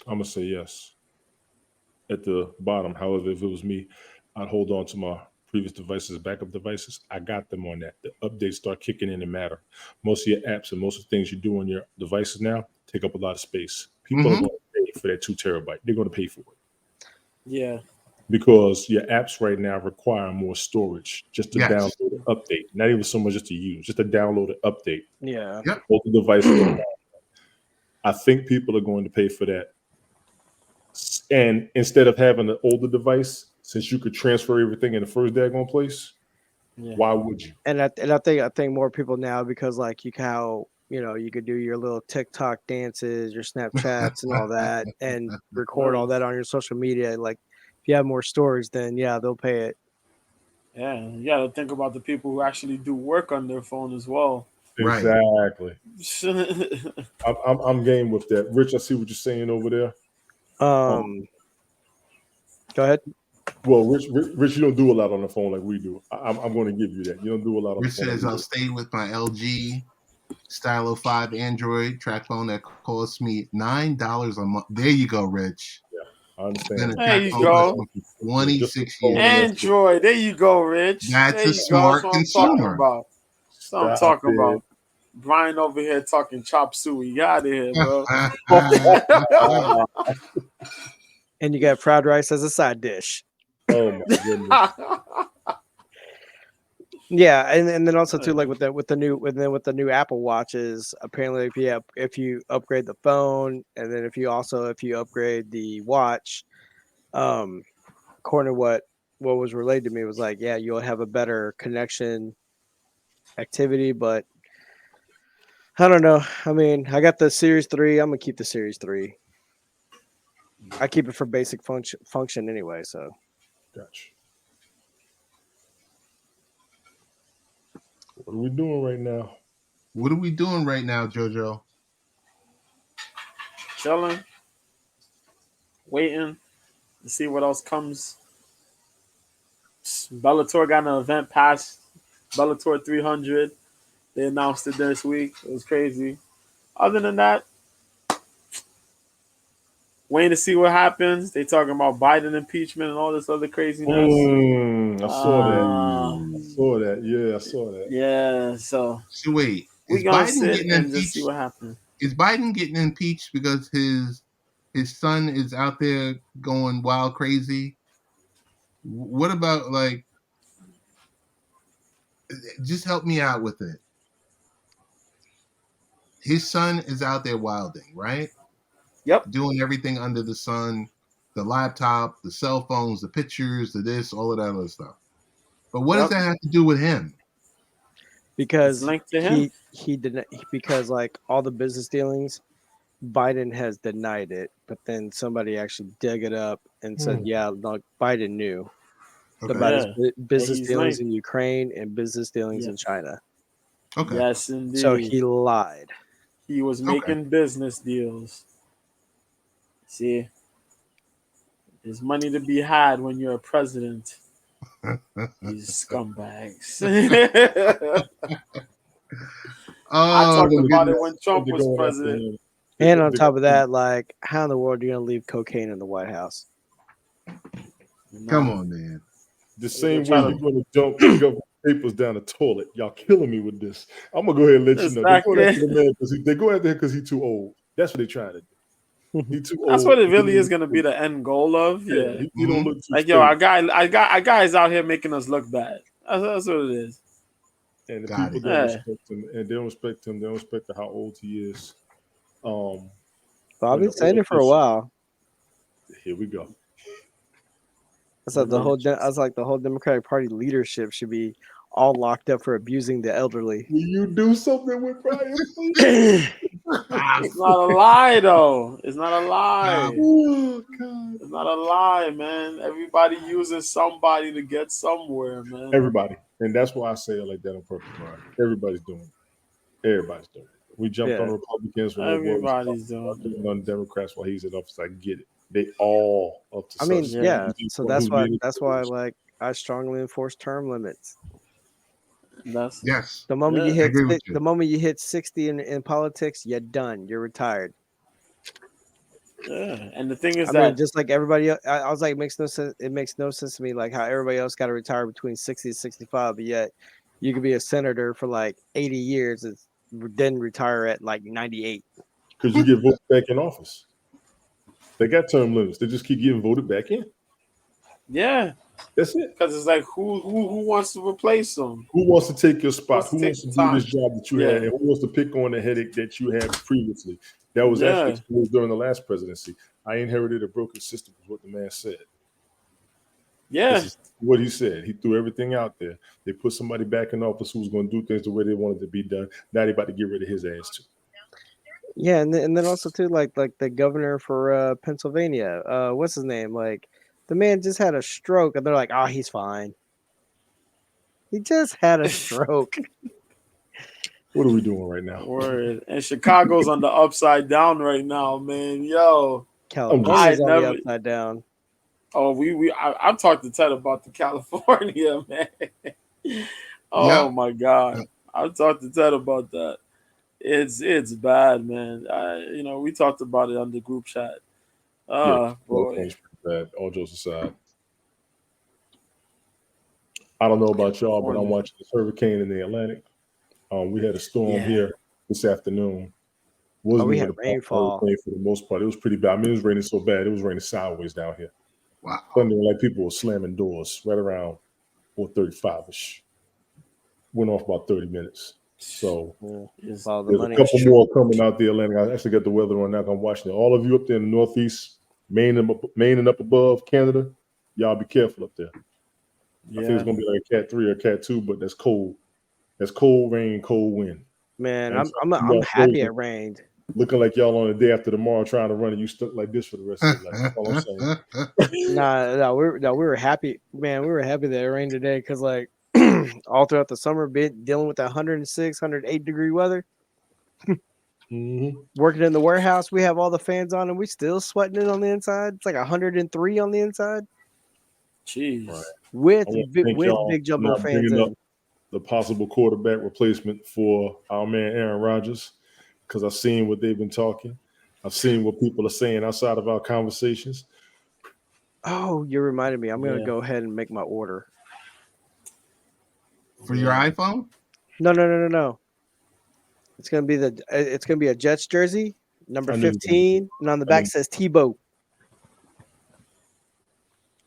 I'm gonna say yes. At the bottom, however, if it was me, I'd hold on to my previous devices, backup devices. I got them on that. The updates start kicking in and matter. Most of your apps and most of the things you do on your devices now take up a lot of space. People are going to pay for that 2 terabyte. They're going to pay for it. Yeah. Because your apps right now require more storage just to download an update. Not even so much just to use, just to download an update. Yeah. Both the devices. I think people are going to pay for that. And instead of having an older device, since you could transfer everything in the first daggone place, why would you? And I think more people now, because like you could do your little TikTok dances, your Snapchats, and all that, and record all that on your social media. Like if you have more stories, then yeah, they'll pay it. Yeah, you got to think about the people who actually do work on their phone as well. Right. Exactly. I'm game with that. Rich, I see what you're saying over there. Go ahead. Well, Rich, you don't do a lot on the phone like we do. I'm going to give you that. You don't do a lot on Rich the phone. says I'll stay with my LG Stylo 5 Android track phone that costs me $9 a month. There you go, Rich. I understand. Then a There track you phone go. costs me for 26 phone. years. Android. There you go, Rich. That's there a you smart go. That's what I'm talking consumer. about. That's what I'm Stop talking it. about. Brian over here talking chop suey. Get out of here, bro. And you got fried rice as a side dish. Oh my goodness. Yeah, and then also too, like with the new Apple Watches, apparently if you upgrade the phone, and then if you upgrade the watch, according to what was relayed to me, was like, yeah, you'll have a better connection activity, but I don't know. I mean, I got the Series 3. I'm gonna keep the Series 3. I keep it for basic function anyway. So Gotcha. What are we doing right now? What are we doing right now, JoJo? Chilling, waiting to see what else comes. Bellator got an event pass. Bellator 300. They announced it this week. It was crazy. Other than that, waiting to see what happens. They talking about Biden impeachment and all this other craziness. I saw that. I saw that. Yeah, I saw that. Yeah, so wait, we is gonna Biden sit getting and just see impeached? what happens. Is Biden getting impeached because his son is out there going wild crazy? What about like? Just help me out with it. His son is out there wilding, right? Yep. Doing everything under the sun, the laptop, the cell phones, the pictures, the this, all of that other stuff. But what does that have to do with him? because It's linked to him. he did, because like all the business dealings, Biden has denied it, but then somebody actually dug it up and said, yeah, look, Biden knew about his business he's dealings linked. in Ukraine and business dealings Yeah. in China. Okay. Yes, indeed. So he lied. He was making business deals. See, there's money to be had when you're a president. These scumbags. I talked about it when Trump was president. And on top of that, like, how in the world are you going to leave cocaine in the White House? Come on, man. The same way you're going to dump government papers down the toilet. Y'all killing me with this. I'm going to go ahead and let you know. They're going after the man they go after him because he's too old. That's what they're trying to do. He's too old. That's what it really is going to be the end goal of. Yeah. He don't look too like, yo, our guy's out here making us look bad. That's what it is. And the people don't respect him, and they don't respect him. They don't respect how old he is. Well, I've been saying it for a while. Here we go. I was like the whole Democratic Party leadership should be all locked up for abusing the elderly. Will you do something with Brian? It's not a lie, though. It's not a lie. Oh, God. It's not a lie, man. Everybody using somebody to get somewhere, man. Everybody. And that's why I say it like that on purpose, Brian. Everybody's doing it. Everybody's doing it. We jumped on Republicans when everybody's doing it. On Democrats while he's in office. I get it. They all up to. I mean, So that's why like I strongly enforce term limits. Yes. The moment you hit 60 in politics, you're done. You're retired. Yeah, and the thing is I mean, just like everybody else, I was like, it makes no sense. It makes no sense to me, like how everybody else got to retire between 60 and 65, but yet you could be a senator for like 80 years and then retire at like 98. Because you get voted back in office. They got term limits. They just keep getting voted back in. Yeah. That's it. Because it's like, who wants to replace them? Who wants to take your spot? Who wants to do this job that you had? And who wants to pick on the headache that you had previously? That was actually during the last presidency. I inherited a broken system, is what the man said. Yeah. This is what he said. He threw everything out there. They put somebody back in office who was going to do things the way they wanted to be done. Now they about to get rid of his ass too. Yeah, and then also too, like the governor for Pennsylvania, what's his name? Like the man just had a stroke, and they're like, "Oh, he's fine." He just had a stroke. What are we doing right now? Word. And Chicago's on the upside down right now, man. Yo. California's on the never- upside down. Oh, I've talked to Ted about the California, man. Oh Yeah. my God. I've talked to Ted about that. It's bad, man. We talked about it on the group chat. Boy. California's pretty bad. All jokes aside, I don't know about y'all, but I'm watching this hurricane in the Atlantic. We had a storm here this afternoon. Wasn't we even had a rainfall. hurricane for the most part. It was pretty bad. I mean, it was raining so bad. It was raining sideways down here. Wow. Thunder, like people were slamming doors right around 4:35ish. Went off about 30 minutes. So there's a couple more coming out the Atlantic. I actually got the weather on now. I'm watching it. All of you up there in the Northeast, Maine and up above Canada, y'all be careful up there. I think it's gonna be like a Cat 3 or Cat 2, but that's cold. That's cold rain, cold wind. Man, I'm happy it rained. Looking like y'all on the day after tomorrow trying to run and you stuck like this for the rest of your life. That's all I'm saying. No, we were happy, man. We were happy that it rained today because like all throughout the summer, dealing with that 106, 108 degree weather. Working in the warehouse, we have all the fans on and we still sweating it on the inside. It's like 103 on the inside. Jeez. Right. With big jumbo fans in. The possible quarterback replacement for our man Aaron Rodgers, because I've seen what they've been talking. I've seen what people are saying outside of our conversations. Oh, you reminded me. I'm going to go ahead and make my order. For your iPhone? No. It's going to be a Jets jersey, number 15, and on the back says Tebow.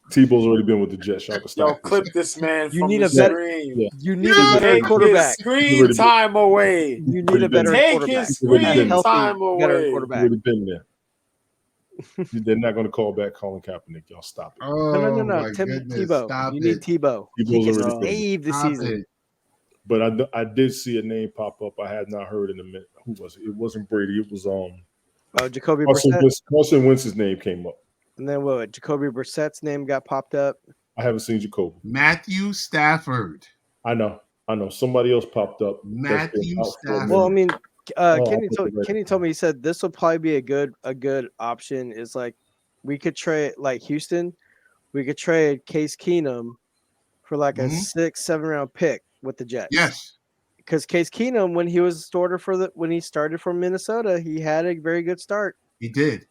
Tebow's already been with the Jets. Y'all can stop. Yo, clip this man You from need the a better. screen. Yeah. You need a better quarterback. His screen time away. You need a better quarterback. His screen time away. He's already been there. They're not going to call back Colin Kaepernick. Y'all stop it. Oh, no. Tebow. You need Tebow. He can save the season. But I did see a name pop up. I had not heard in a minute. Who was it? It wasn't Brady. It was Jacoby Brissett. Carson Wentz's name came up. And then what? Jacoby Brissett's name got popped up. I haven't seen Jacoby. Matthew Stafford. I know. Somebody else popped up. Matthew Stafford. Well, I mean, Kenny told me, he said this will probably be a good option. Is like we could trade like Houston. We could trade Case Keenum for like a 6-7 round pick with the Jets. Yes. Because Case Keenum, when he started from Minnesota, he had a very good start. He did.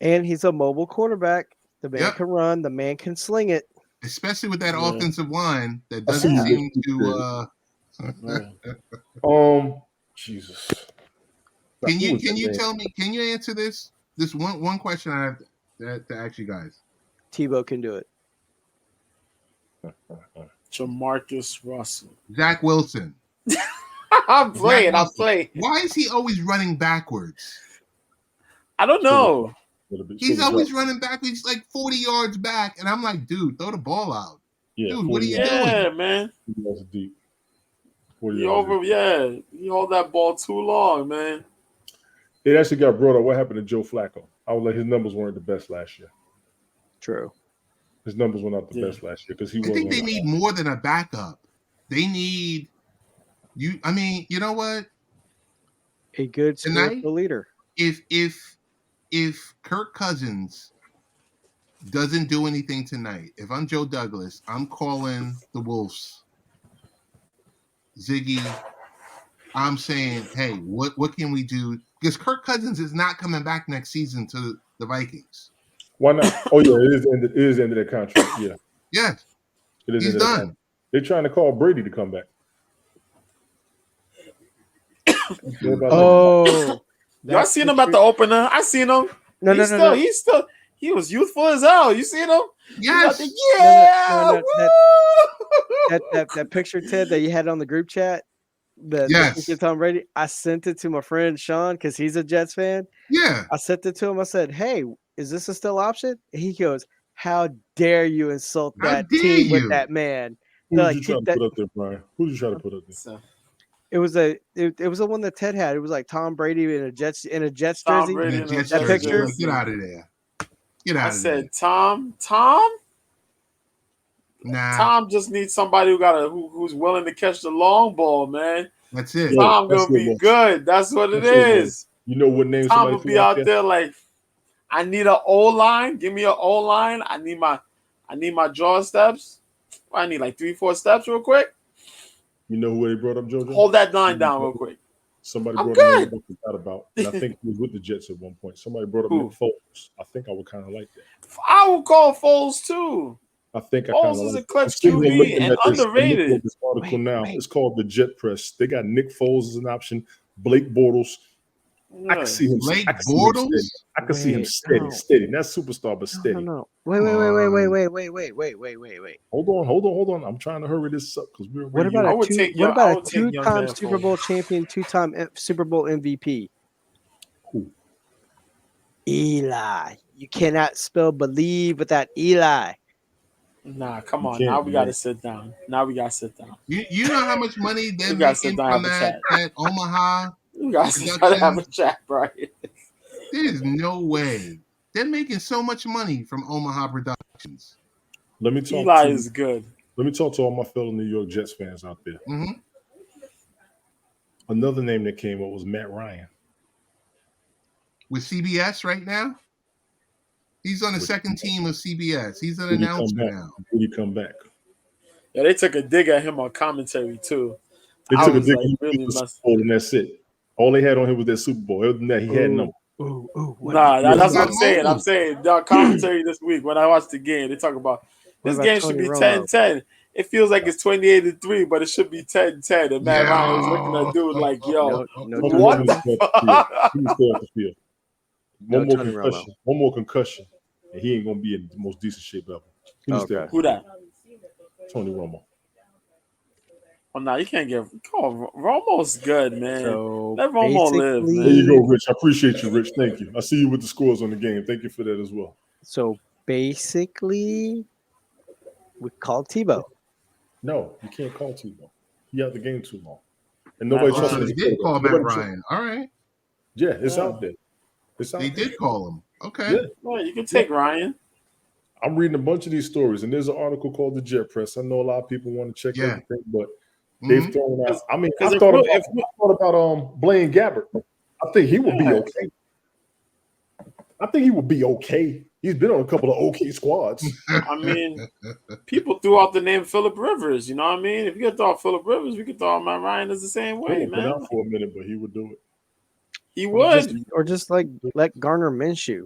And he's a mobile quarterback. The man can run. The man can sling it. Especially with that offensive line that doesn't seem to. Jesus. Can you tell me? Can you answer this? This one question I have to ask you guys. Tebow can do it. Jamarcus Russell. Zach Wilson. I'm playing. Why is he always running backwards? I don't know. He's always running backwards, like 40 yards back, and I'm like, dude, throw the ball out. Yeah, dude, what are you doing? Yeah, man. Deep. You hold that ball too long, man. It actually got brought up. What happened to Joe Flacco? I was like, his numbers weren't the best last year. True. His numbers were not the best last year because he. I think they need more than a backup. They need you. I mean, you know what? A good spiritual leader. If Kirk Cousins doesn't do anything tonight, if I'm Joe Douglas, I'm calling the Wolves. Ziggy, I'm saying, hey, what can we do? Because Kirk Cousins is not coming back next season to the Vikings. Why not? Oh yeah, it is end of their contract. Yeah. Yes. It is. He's done. They're trying to call Brady to come back. Y'all seen him at the opener? I seen him. No. He was youthful as hell. You seen him? Yes. That picture, Ted, that you had on the group chat. The Tom Brady. I sent it to my friend Sean because he's a Jets fan. Yeah. I sent it to him. I said, "Hey, is this a still option?" And he goes, How dare you insult How that dare team with you? that man? Who They're did you like, try to that, put up there, Brian? Who did you try to put up there? So, it was the one that Ted had. It was like Tom Brady in a Jets Tom jersey. Brady The in a Jets That Jets jersey. picture? Like, get out of there. Get I out of there. said, Tom, Nah, Tom just needs somebody who's willing to catch the long ball, man. that's it. Yo, Tom that's gonna what it be was. good. That's what it That's what it was. is. You know what name Tom somebody will threw be out out there? there like, I need an O line. Give me an O line. I need my draw steps. I need like 3-4 steps real quick. You know who they brought up, JoJo? Hold that line down real quick. Somebody I'm brought a name good. I forgot about, and I think he was with the Jets at one point. Somebody brought up Who? Nick Foles. I think I would kind of like that. I will call Foles too. I think I kind Foles of is like a that. I'm clutch sitting here QB looking and at this. I'm looking at underrated. this article Wait, now. wait. It's called the Jet Press. They got Nick Foles as an option. Blake Bortles. I Yeah. can see him. Blake I can see him steady. Bortles? I can see him Wait, steady, no. steady. Not superstar, but No, steady. no. Wait. Hold on. I'm trying to hurry this up because we're What already about I a would take what I about a would take young two-time man Super Foles. Bowl champion, two-time Super Bowl MVP? Who? Eli. You cannot spell believe without Eli. Nah, come You on. Now can't, we man. gotta sit down. Now we gotta sit down. You know how much money they're We gotta sit making down from and have a that chat. Omaha We gotta have a production? chat, Brian. There's no way. They're making so much money from Omaha Productions. Let me talk Eli to is good. Let me talk to all my fellow New York Jets fans out there. hmm Another name that came up was Matt Ryan. With CBS right now, he's on the Would- second team of CBS. He's an Would he come announcer back? now. Would he come back? Yeah, they took a dig at him on commentary too. They I took a was dig like at really the Super messed. Bowl and that's it. All they had on him was that Super Bowl. Other than that, he had Ooh, number. what Nah, about that's He what got I'm saying. I'm mobile. saying the commentary this week when I watched the game, they talk about What this about game should Tony be Romo? 10-10. It feels like it's 28-3, but it should be 10-10. And Matt Ryan was looking at dude like, yo, No Tony what Tony Romo the Romo. was still off the field. He was fuck? still off the field. No One more Tony concussion. Romo. One more concussion, and he ain't gonna be in the most decent shape ever. He needs to Okay. have Who that? Tony Romo. Oh, no, you can't give. Come on, Romo's good, man. So Let Romo live, There you man. go, Rich. I appreciate you, Rich. Thank you. I see you with the scores on the game. Thank you for that as well. So basically, we call Tebow. No, you can't call Tebow. He out the game too long, and Matt nobody Ryan. trusts So him. they as a did call quarterback. Matt Nobody trusts- Ryan. All right. Yeah, it's Yeah. out there. It's out They there. did call him. Okay. Yeah. Yeah, you can take Ryan. I'm reading a bunch of these stories, and there's an article called the Jet Press. I know a lot of people want to check Yeah. everything, but Mhm. they've thrown out. I mean, I Because thought about Blaine Gabbert. I think he would be Yeah. okay. I think he would be okay. He's been on a couple of okay squads. I mean, people threw out the name Phillip Rivers. You know what I mean? If you could throw out Phillip Rivers, we could throw out Matt Ryan as the same way, He'll been man. out for a minute, but he would do it. He Or just, would. or just like let Garner Minshew.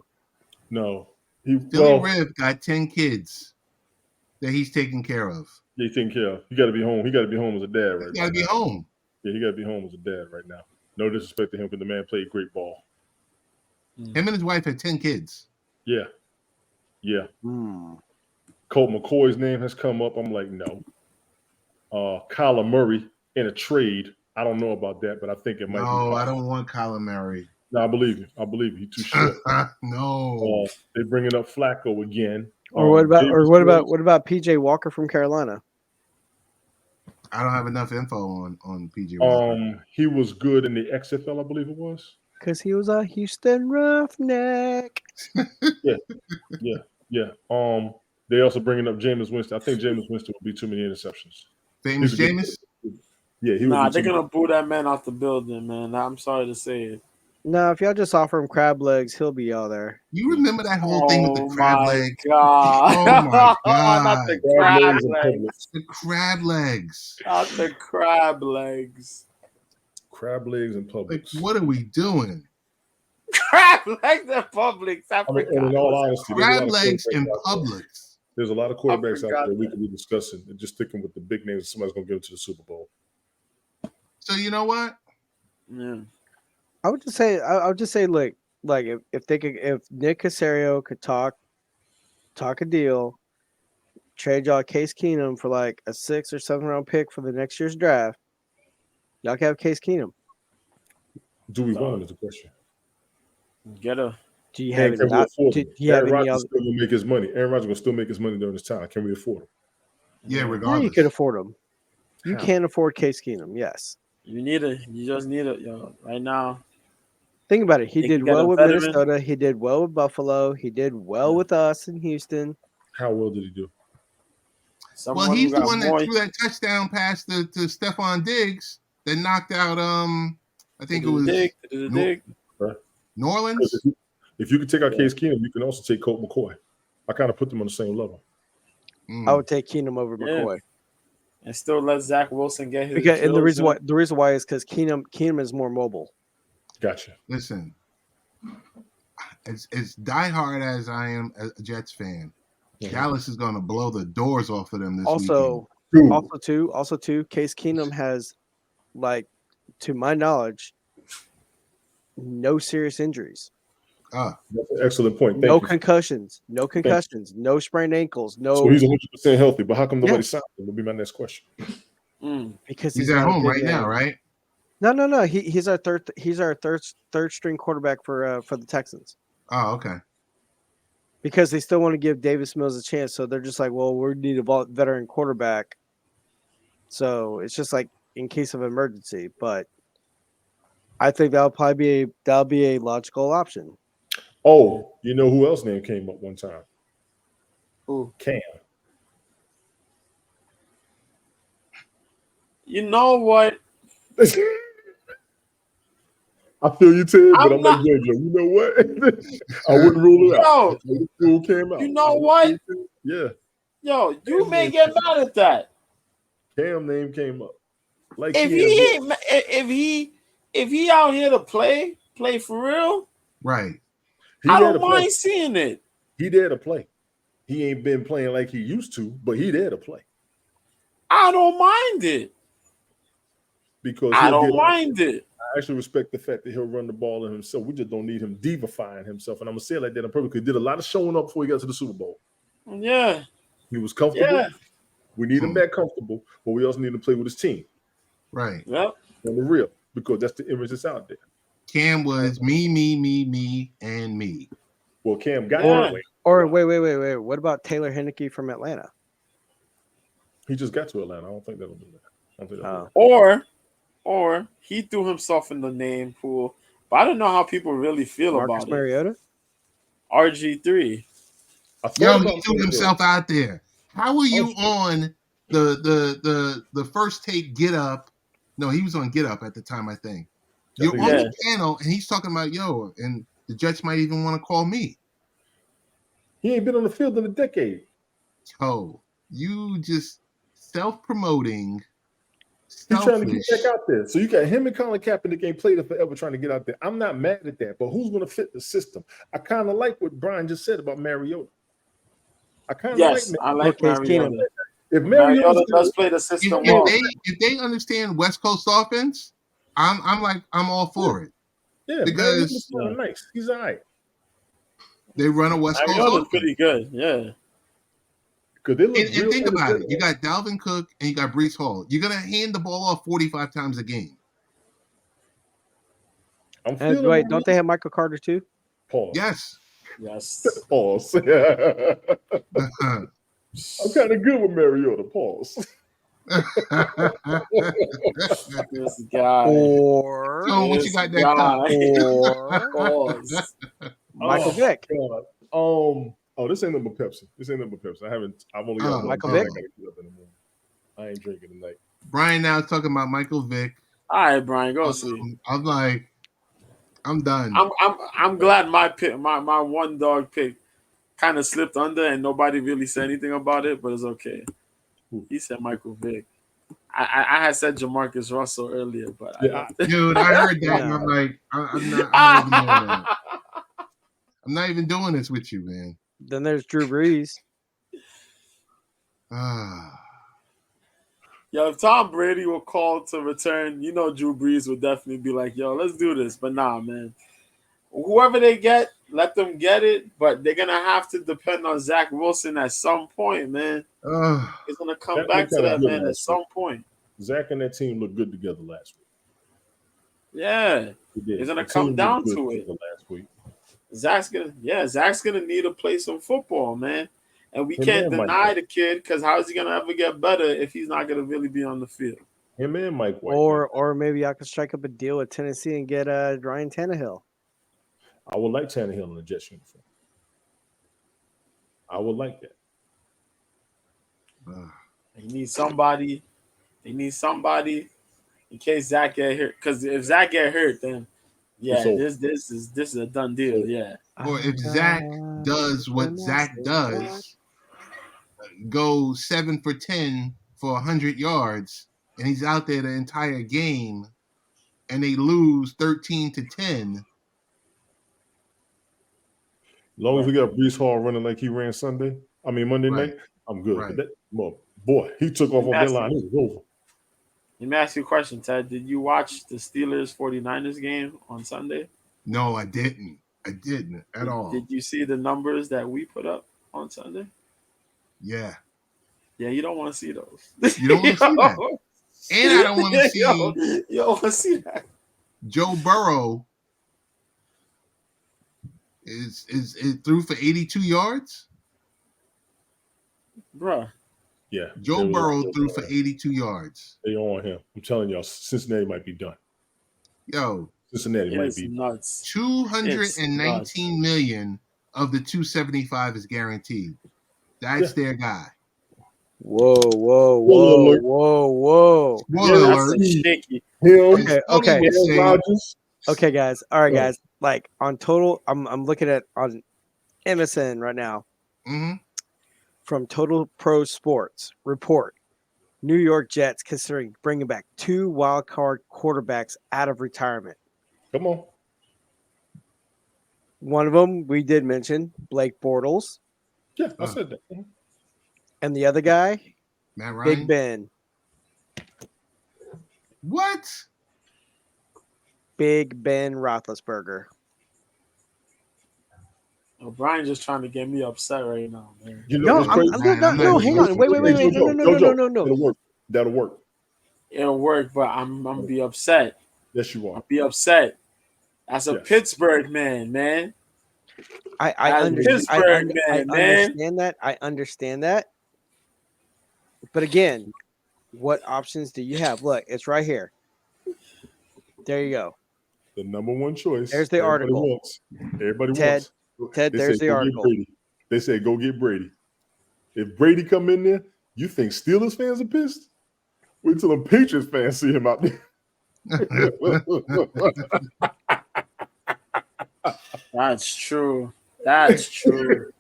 No, he Philly Riv got 10 kids that he's taking care of. They taking care of. You got to be home. He got to be home as a dad right He got to be now. home. Yeah, he got to be home as a dad right now. No disrespect to him, because the man played great ball. Him and his wife had 10 kids. Yeah, yeah. Hmm. Colt McCoy's name has come up. I'm like, no. Kyler Murray in a trade. I don't know about that, but I think it might be. No, I possible. don't want Kyler Murray. No, I believe you. I believe you. He's too short. No. They're bringing up Flacco again. Or what about Davis Mills. what about PJ Walker from Carolina? I don't have enough info on PG Walker. He was good in the XFL, I believe it was. Because he was a Houston Roughneck. Yeah. They also bringing up Jameis Winston. I think Jameis Winston would be too many interceptions. Famous He's a good- Jameis? Yeah, he would Nah, be they're too gonna boo that man out the building, man. I'm sorry to say it. No, if y'all just offer him crab legs, he'll be all there. You remember that whole thing with the Oh crab my legs? god! Oh my God. Not the Crab crab legs and legs. Publix. The crab legs. Not the crab legs. Crab legs and Like, Publix. what are we doing? Crab legs in Publix. I I mean, forgot. and in all honesty, there's a lot Crab of legs quarterbacks in out there. Publix. There's a lot of quarterbacks out forgot there we that. could be discussing and just sticking with the big names. Somebody's going to get into the Super Bowl. So you know what? Yeah. I would just say, like if Nick Casario could talk a deal, trade y'all Case Keenum for like a 6th or 7th round pick for the next year's draft, y'all can have Case Keenum. Do we want him is the question. Get a Do you have And can any? we afford Do him? you have Aaron any Rodgers other? still gonna make his money. Aaron Rodgers gonna still make his money during this time. Can we afford him? Yeah, Yeah, you regardless. can afford them. You How? can afford Case Keenum. Yes. You just need it, yo. Right now, Think about it. He they can did get a well with veteran. Minnesota. He did well with Buffalo. He did well with us in Houston. How well did he do? Well, Someone he's who the got one that more. threw that touchdown pass to Stephon Diggs that knocked out I think it was Dig. Right? New 'Cause Orleans. if you could take out Yeah. Case Keenum, you can also take Colt McCoy. I kind of put them on the same level. I would take Keenum over Yeah. McCoy And still let Zach Wilson get his because, and the drills reason why is because Keenum is more mobile. Gotcha. Listen, as diehard as I am a Jets fan, Mhm. Dallas is going to blow the doors off of them this weekend. Also, Case Keenum has, like, to my knowledge, no serious injuries, Ah, That's an excellent point. Thank no you. concussions, no sprained ankles, So no he's 100% healthy, but how come nobody Yeah. signed him? Would be my next question. because he's he's at not a home big right now, name. right? No. He's our third string quarterback for the Texans Oh, okay. because they still want to give Davis Mills a chance. So they're just like, well, we need a veteran quarterback. So it's just like in case of emergency. But I think that'll be a logical option. Oh, you know who else name came up one time? Who? Cam. You know what? I feel you, Ted, but I'm not- like JJ. You know what? I wouldn't rule it out. Yo, Who came out? you know what? Yeah, Yo, you may get mad at that. Cam name came up. Like If he ain't, if he out here to play for real, Right. I don't mind seeing it. He there to play. He ain't been playing like he used to, but he there to play I don't mind it. because I don't mind it. I actually respect the fact that he'll run the ball in himself. We just don't need him divifying himself. And I'm gonna say it like that on purpose because he did a lot of showing up before he got to the Super Bowl. Yeah. He was comfortable. Yeah. We need him back comfortable, but we also need him to play with his team. Right. Yep. On the real, because that's the image that's out there. Cam was me, and me. Well, Cam got Yeah. that way. Or wait. What about Taylor Heineke from Atlanta? He just got to Atlanta. I don't think that'll do that. I don't think that'll do that. Or he threw himself in the name pool. But I don't know how people really feel Marcus about Mariota? it. RG3. Yo, he threw himself out there. How are you on the first take Get Up? No, he was on Get Up at the time, I think. You're on the panel and he's talking about and the Jets might even want to call me. He ain't been on the field in a decade. Yo, you just self-promoting. He's trying to get back out there. So you got him and Colin Kaepernick ain't played it forever trying to get out there. I'm not mad at that, but who's going to fit the system? I kind of like what Brian just said about Mariota. I kind of I like Mariota. If Mariota does play the system well. If they understand West Coast offense, I'm all for it. Yeah, because nice. He's all right. They run a West Coast offense. Pretty good, yeah. And think about it. You got Dalvin Cook and you got Breece Hall. You're gonna hand the ball off 45 times a game. Don't they have Michael Carter too? Pause. Yes. Pause. I'm kind of good with Mariota. Pause. This guy. What you got that? Pause. Michael Vick. God. This ain't number Pepsi. I've only got Michael Vick. I ain't drinking tonight. Brian now is talking about Michael Vick. All right, Brian, go see. I'm like, I'm done. I'm glad my pick, my one dog pick, kind of slipped under and nobody really said anything about it, but it's okay. He said Michael Vick. I had said Jamarcus Russell earlier, but dude, I heard that and I'm like, I'm not even doing this with you, man. Then there's Drew Brees. Yo, if Tom Brady were called to return, Drew Brees would definitely be like, yo, let's do this. But nah, man. Whoever they get, let them get it. But they're going to have to depend on Zach Wilson at some point, man. It's going to come back to that, man, at some point. Zach and that team looked good together last week. Yeah. It's going to come down to it. Last week. Zach's gonna need to play some football, man. And we Him can't and Mike deny White. the kid because how is he gonna ever get better if he's not gonna really be on the field? Him and Mike White. man. Or maybe I could strike up a deal with Tennessee and get Ryan Tannehill. I would like Tannehill in the Jets uniform. I would like that. They need somebody. They need somebody in case Zach get hurt. Because if Zach get hurt, then yeah, So- this is a done deal. Yeah. Or if Zach does what Zach does, go 7 for 10 for 100 yards, and he's out there the entire game, and they lose 13-10. As long as we got Brees Hall running like he ran Monday Right. night, I'm good. Right. But boy, he took off on that line. It was over. Let me ask you a question, Ted. Did you watch the Steelers 49ers game on Sunday? No, I didn't. I didn't at all. Did you see the numbers that we put up on Sunday? Yeah. Yeah, you don't want to see those. You don't want to see that. And I don't want to see You don't want to see that. Joe Burrow is through for 82 yards. Bruh. Yeah. Joe Burrow threw for 82 yards. They on him. I'm telling y'all, Cincinnati might be done. Yo, Cincinnati might It's be. nuts. 219 million of the 275 is guaranteed. That's their guy. Whoa. Spoiler That's alert. shaky. Him. Okay. Insane. Rodgers. Okay, guys. All right, Yeah. guys. Like on total, I'm looking at on MSN right now Mhm. from Total Pro Sports report. New York Jets considering bringing back 2 wild card quarterbacks out of retirement. Come on. One of them we did mention, Blake Bortles, Yeah, I said that. Mhm. and the other guy, Matt Ryan. Big Ben. What? Big Ben Roethlisberger. Brian just trying to get me upset right now, man. You No, know, it's crazy. no, hang on. Wait. No. That'll work. That'll work. It'll work, but I'm gonna be upset. Yes, you are. I'll be upset. As a Yes. Pittsburgh man. I As understand. Pittsburgh I man. understand that. I understand that. But again, what options do you have? Look, it's right here. There you go. The number one choice. There's the everybody article. wants. Everybody Ted, wants. Ted, They there's say, the "Go get article." Brady." They say, go get Brady. If Brady come in there, you think Steelers fans are pissed? Wait till the Patriots fans see him out there. That's true. That's true.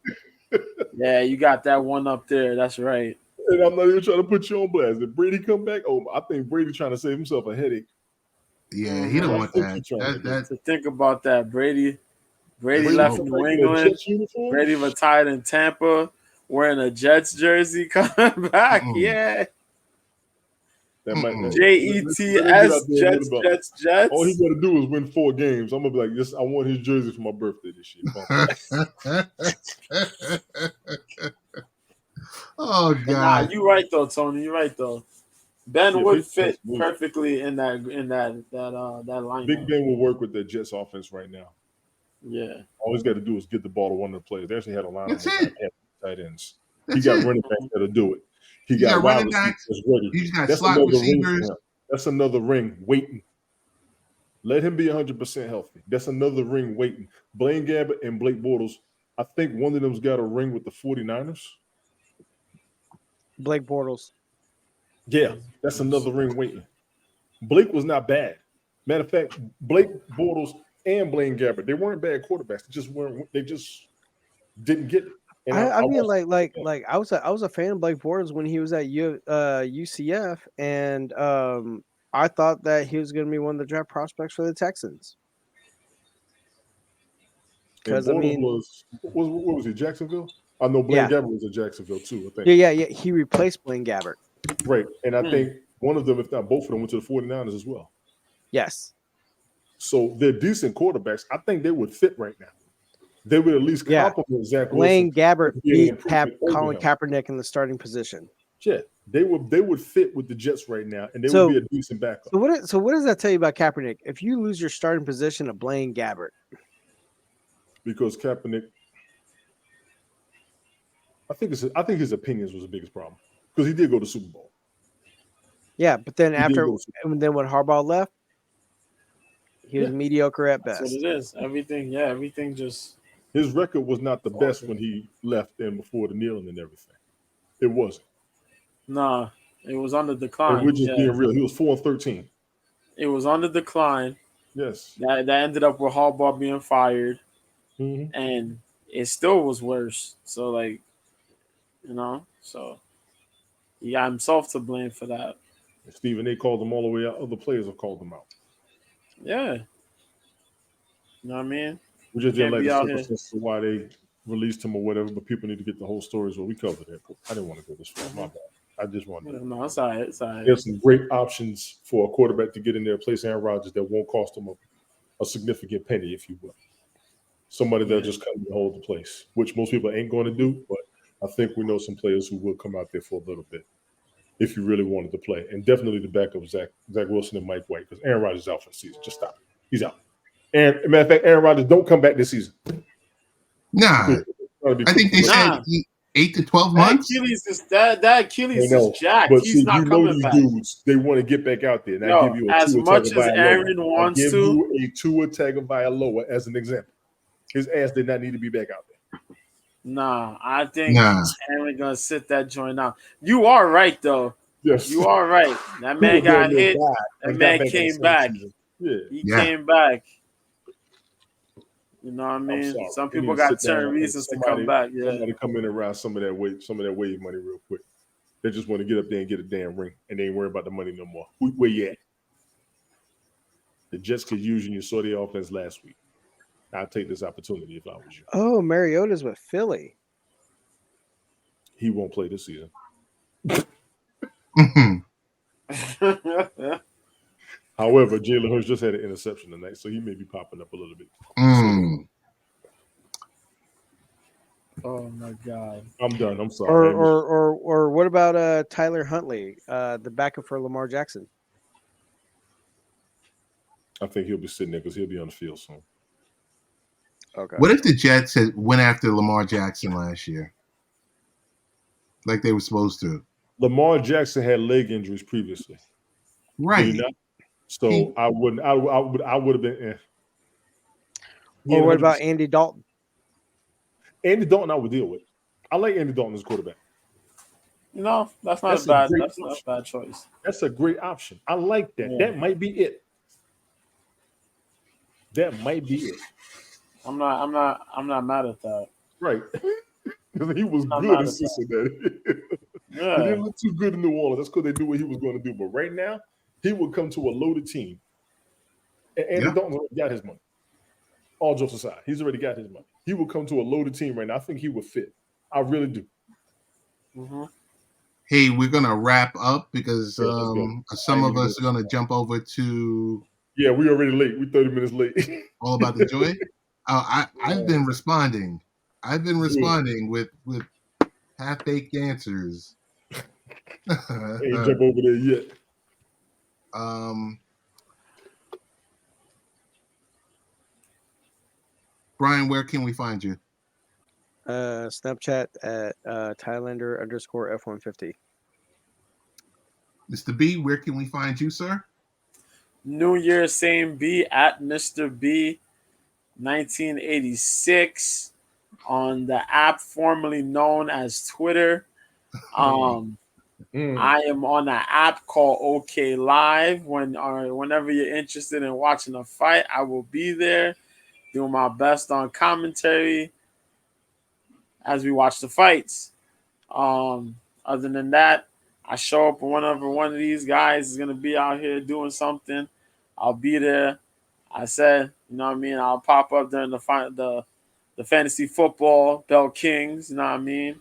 Yeah, you got that one up there. That's right. And I'm not even trying to put you on blast. If Brady come back, I think Brady trying to save himself a headache. Yeah, he don't want that. To think about that, Brady left smoke. New England. Brady retired in Tampa, wearing a Jets jersey, coming back. Mm-mm. Yeah. That might Jets. All he got to do is win 4 games. I'm gonna be like, "Yes, I want his jersey for my birthday this year." Oh Nah, God. you right though, Tony. You right though. Ben Yeah, would Big fit Ben would. perfectly in that lineup. Big Ben will work with the Jets offense right now. Yeah. All he's got to do is get the ball to one of the players. They actually had a line of That's it. tight ends. That's he got it. running backs that'll do it. He He's got got wide running receivers backs. that's ready. He's got That's slot another ring for receivers. him. That's another ring waiting. Let him be 100% healthy. That's another ring waiting. Blaine Gabbert and Blake Bortles, I think one of them's got a ring with the 49ers. Blake Bortles. Yeah, that's another ring waiting. Blake was not bad. Matter of fact, Blake Bortles and Blaine Gabbert, they weren't bad quarterbacks. They just didn't get it. And I mean, I was a fan of Blake Bortles when he was at UCF, and I thought that he was going to be one of the draft prospects for the Texans. Because I mean, what was he? Jacksonville? I know Blaine Gabbert was at Jacksonville too. I think. Yeah. He replaced Blaine Gabbert. Right, and I think one of them, if not both of them, went to the 49ers as well. Yes. So they're decent quarterbacks. I think they would fit right now. They would at least compliment Zach Blaine Wilson. Gabbert beat over Colin him. Kaepernick in the starting position. Yeah, they would fit with the Jets right now, and they would be a decent backup. So what does that tell you about Kaepernick? If you lose your starting position to Blaine Gabbert, because Kaepernick, I think his opinions was the biggest problem because he did go to the Super Bowl. Yeah, but then He did after, go to Super and then when Harbaugh left, he was Yeah. mediocre at That's what best. it is. Everything just. His record was not the best when he left and before the kneeling and everything. It wasn't. Nah, it was on the And decline. we're just Yeah, being real. He was 4-13. it was on the decline. Yes. That ended up with Harbaugh being fired, Mm-hmm. and it still was worse. So like, so he got himself to blame for that. Stephen A. called him all the way out. Other players have called him out. Yeah, you know what I mean. We just didn't Can't like be the out here. circumstances of why they released him or whatever, but people need to get the whole story. So we covered it. I didn't want to go this far. My bad. I just wanted to. No, it's all right. It's all right. There's some great options for a quarterback to get in there, place Aaron Rodgers that won't cost him a significant penny, if you will. Somebody that'll just come and hold the place, which most people ain't going to do, but I think we know some players who will come out there for a little bit if you really wanted to play. And definitely the backup Zach Wilson and Mike White, because Aaron Rodgers is out for the season. Just stop it. He's out. And matter of fact, Aaron Rodgers don't come back this season. Nah, I think they said 8 to 12 months. That Achilles is jacked. But He's see, not you know coming these back. dudes, they want to get back out there. And I give you a as Tua much as Tagovailoa. Aaron wants I give to. you a Tua Tagovailoa as an example. His ass did not need to be back out there. Nah, I think Aaron gonna sit that joint out. You are right though. Yes. You are right. That man got hit. That man came back. Yeah. He came back. You know what I mean? Some people got certain reasons to come back. Yeah. Somebody come in around some of that wage money real quick. They just want to get up there and get a damn ring, and they ain't worry about the money no more. Where you at? The Jets could use you. You saw the offense last week. I'll take this opportunity if I was you. Oh, Mariota's with Philly. He won't play this season. However, Jalen Hurts just had an interception tonight, so he may be popping up a little bit. Oh my God! I'm done. I'm sorry. Or what about Tyler Huntley, the backup for Lamar Jackson? I think he'll be sitting there because he'll be on the field soon. Okay. What if the Jets went after Lamar Jackson last year, like they were supposed to? Lamar Jackson had leg injuries previously, right? So I would have been. Or what about Andy Dalton? Andy Dalton, I would deal with. I like Andy Dalton as quarterback. No, that's not a bad choice. That's a great option. I like that. Yeah. That might be it. That might be it. I'm not mad at that. Right. Because he was good in Cincinnati. Yeah. He didn't look too good in New Orleans. That's because they knew what he was going to do. But right now, he would come to a loaded team. And Andy Dalton already got his money. All jokes aside, he's already got his money. He will come to a loaded team right now. I think he would fit. I really do. Mm-hmm. Hey, we're going to wrap up because some of us are going to jump over to... Yeah, we're already late. We're 30 minutes late. All About the Joy? I've been responding. With half-baked answers. Ain't jump over there yet. Brian, where can we find you? Snapchat at Thailander_F150. Mr. B, where can we find you, sir? New Year, same B at Mr. B 1986 on the app formerly known as Twitter. I am on an app called OK Live. Whenever you're interested in watching a fight, I will be there doing my best on commentary as we watch the fights. Other than that, I show up whenever one of these guys is going to be out here doing something. I'll be there. I said, you know what I mean? I'll pop up during the fantasy football, Bell Kings, you know what I mean?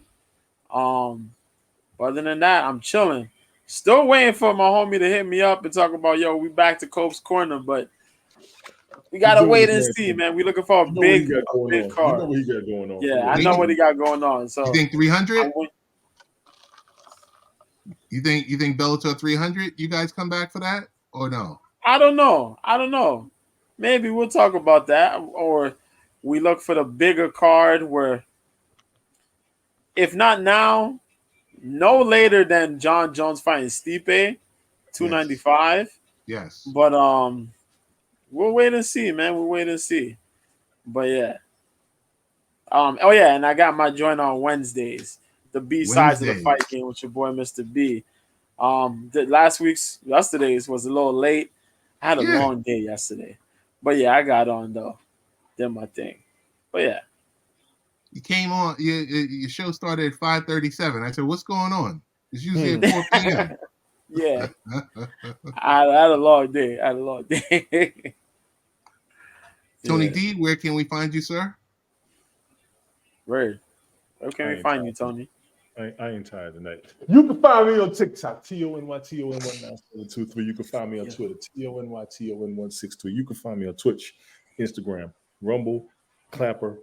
Other than that, I'm chilling. Still waiting for my homie to hit me up and talk about, yo, we back to Cope's Corner, but we got to wait and see, man. We looking for a big card. You know what he got going on. Yeah, I know what he got going on. So you think 300? You think Bellator 300? You guys come back for that or no? I don't know. Maybe we'll talk about that, or we look for the bigger card where, if not now, no later than John Jones fighting Stipe, 295. Yes. But we'll wait and see, man. We'll wait and see. But yeah. Oh yeah, and I got my joint on Wednesdays. The B sides of the fight Wednesdays. game with your boy Mr. B. Yesterday's was a little late. I had a Yeah. long day yesterday. But yeah, I got on though. Did my thing. But yeah. You came on. Your show started at 5:37. I said, "What's going on?" It's usually at 4 p.m. Yeah. I had a long day. I had a long day. Tony Yeah. D, where can we find you, sir? Word. Where can I we ain't find you, tired. Tony? I ain't tired tonight. You can find me on TikTok, TONYTON1923. You can find me on Twitter, TONYTON163. You can find me on Twitch, Instagram, Rumble, Clapper.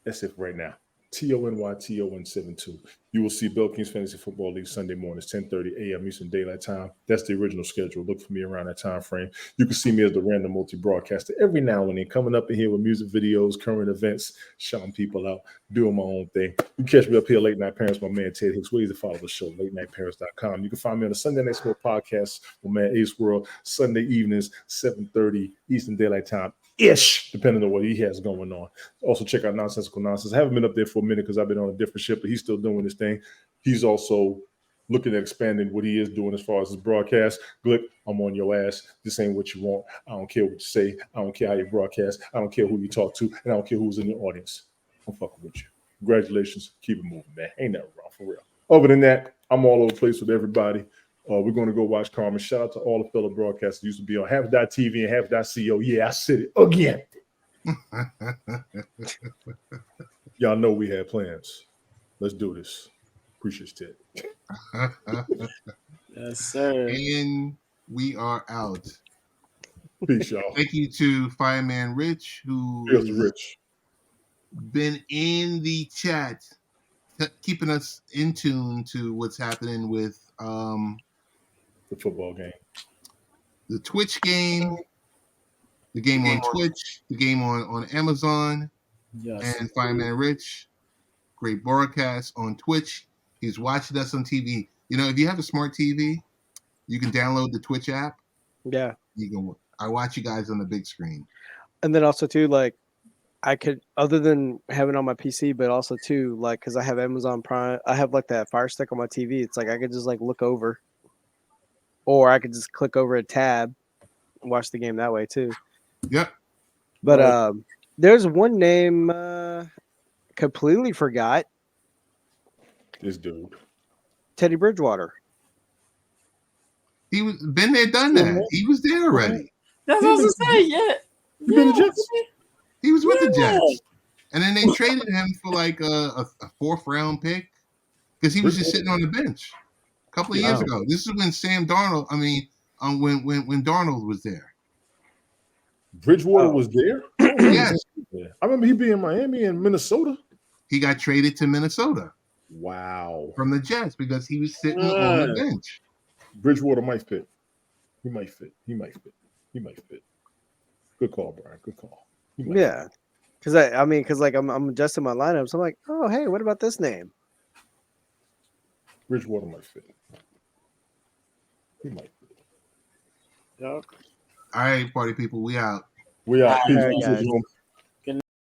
That's it for right now. TONYTON72. You will see Bell Kings Fantasy Football League Sunday mornings, 10:30 a.m. Eastern Daylight Time. That's the original schedule. Look for me around that time frame. You can see me as the random multi-broadcaster every now and then, coming up in here with music videos, current events, shouting people out, doing my own thing. You can catch me up here, Late Night Parents, my man Ted Hicks. Ways to follow the show, latenightparents.com. You can find me on the Sunday Night Sport podcast with man Ace World, Sunday evenings, 7:30 Eastern Daylight Time. Ish, depending on what he has going on. Also, check out Nonsensical Nonsense. I haven't been up there for a minute because I've been on a different ship, but he's still doing his thing. He's also looking at expanding what he is doing as far as his broadcast. Glick, I'm on your ass. This ain't what you want. I don't care what you say. I don't care how you broadcast. I don't care who you talk to. And I don't care who's in your audience. I'm fucking with you. Congratulations. Keep it moving, man. Ain't nothing wrong, for real. Other than that, I'm all over the place with everybody. We're going to go watch Carmen. Shout out to all the fellow broadcasters who used to be on Half.TV and Half.co. Yeah, I said it again. Y'all know we had plans. Let's do this. Appreciate it. Yes, sir. And we are out. Peace, y'all. Thank you to Fireman Rich, who Here's has the Rich. been in the chat, keeping us in tune to what's happening with The football game. the Twitch game, the game on Twitch, the game on Amazon, Yes. and Fireman Rich. Great broadcast on Twitch. He's watching us on TV. You know, if you have a smart TV, you can download the Twitch app. Yeah. You can. I watch you guys on the big screen. And then also too, like, I could, other than having it on my PC, but also too, like, because I have Amazon Prime, I have like that Fire Stick on my TV. It's like I could just like look over, or I could just click over a tab and watch the game that way too. Yep. But there's one name completely forgot. This dude. Teddy Bridgewater. He was been there, done that. He was there already. That's what I was gonna say. Yeah. You been the Jets? He was with the Yeah. Jets, and then they traded him for like a fourth round pick because he was just sitting on the bench a couple of years Oh. ago. This is when Sam Darnold. I mean, when Darnold was there. Bridgewater was there? Yes, I remember he being in Miami and Minnesota. he got traded to Minnesota Wow. from the Jets because he was sitting on the bench. Bridgewater might fit. He might fit. He might fit. He might fit. Good call, Brian. Good call. He might fit. Yeah. Because like I'm adjusting my lineups. I'm like, oh hey, what about this name? Bridgewater might fit. He might fit. Yep. All right, party people, we out. We out. All Peace. right, Peace, guys. everyone.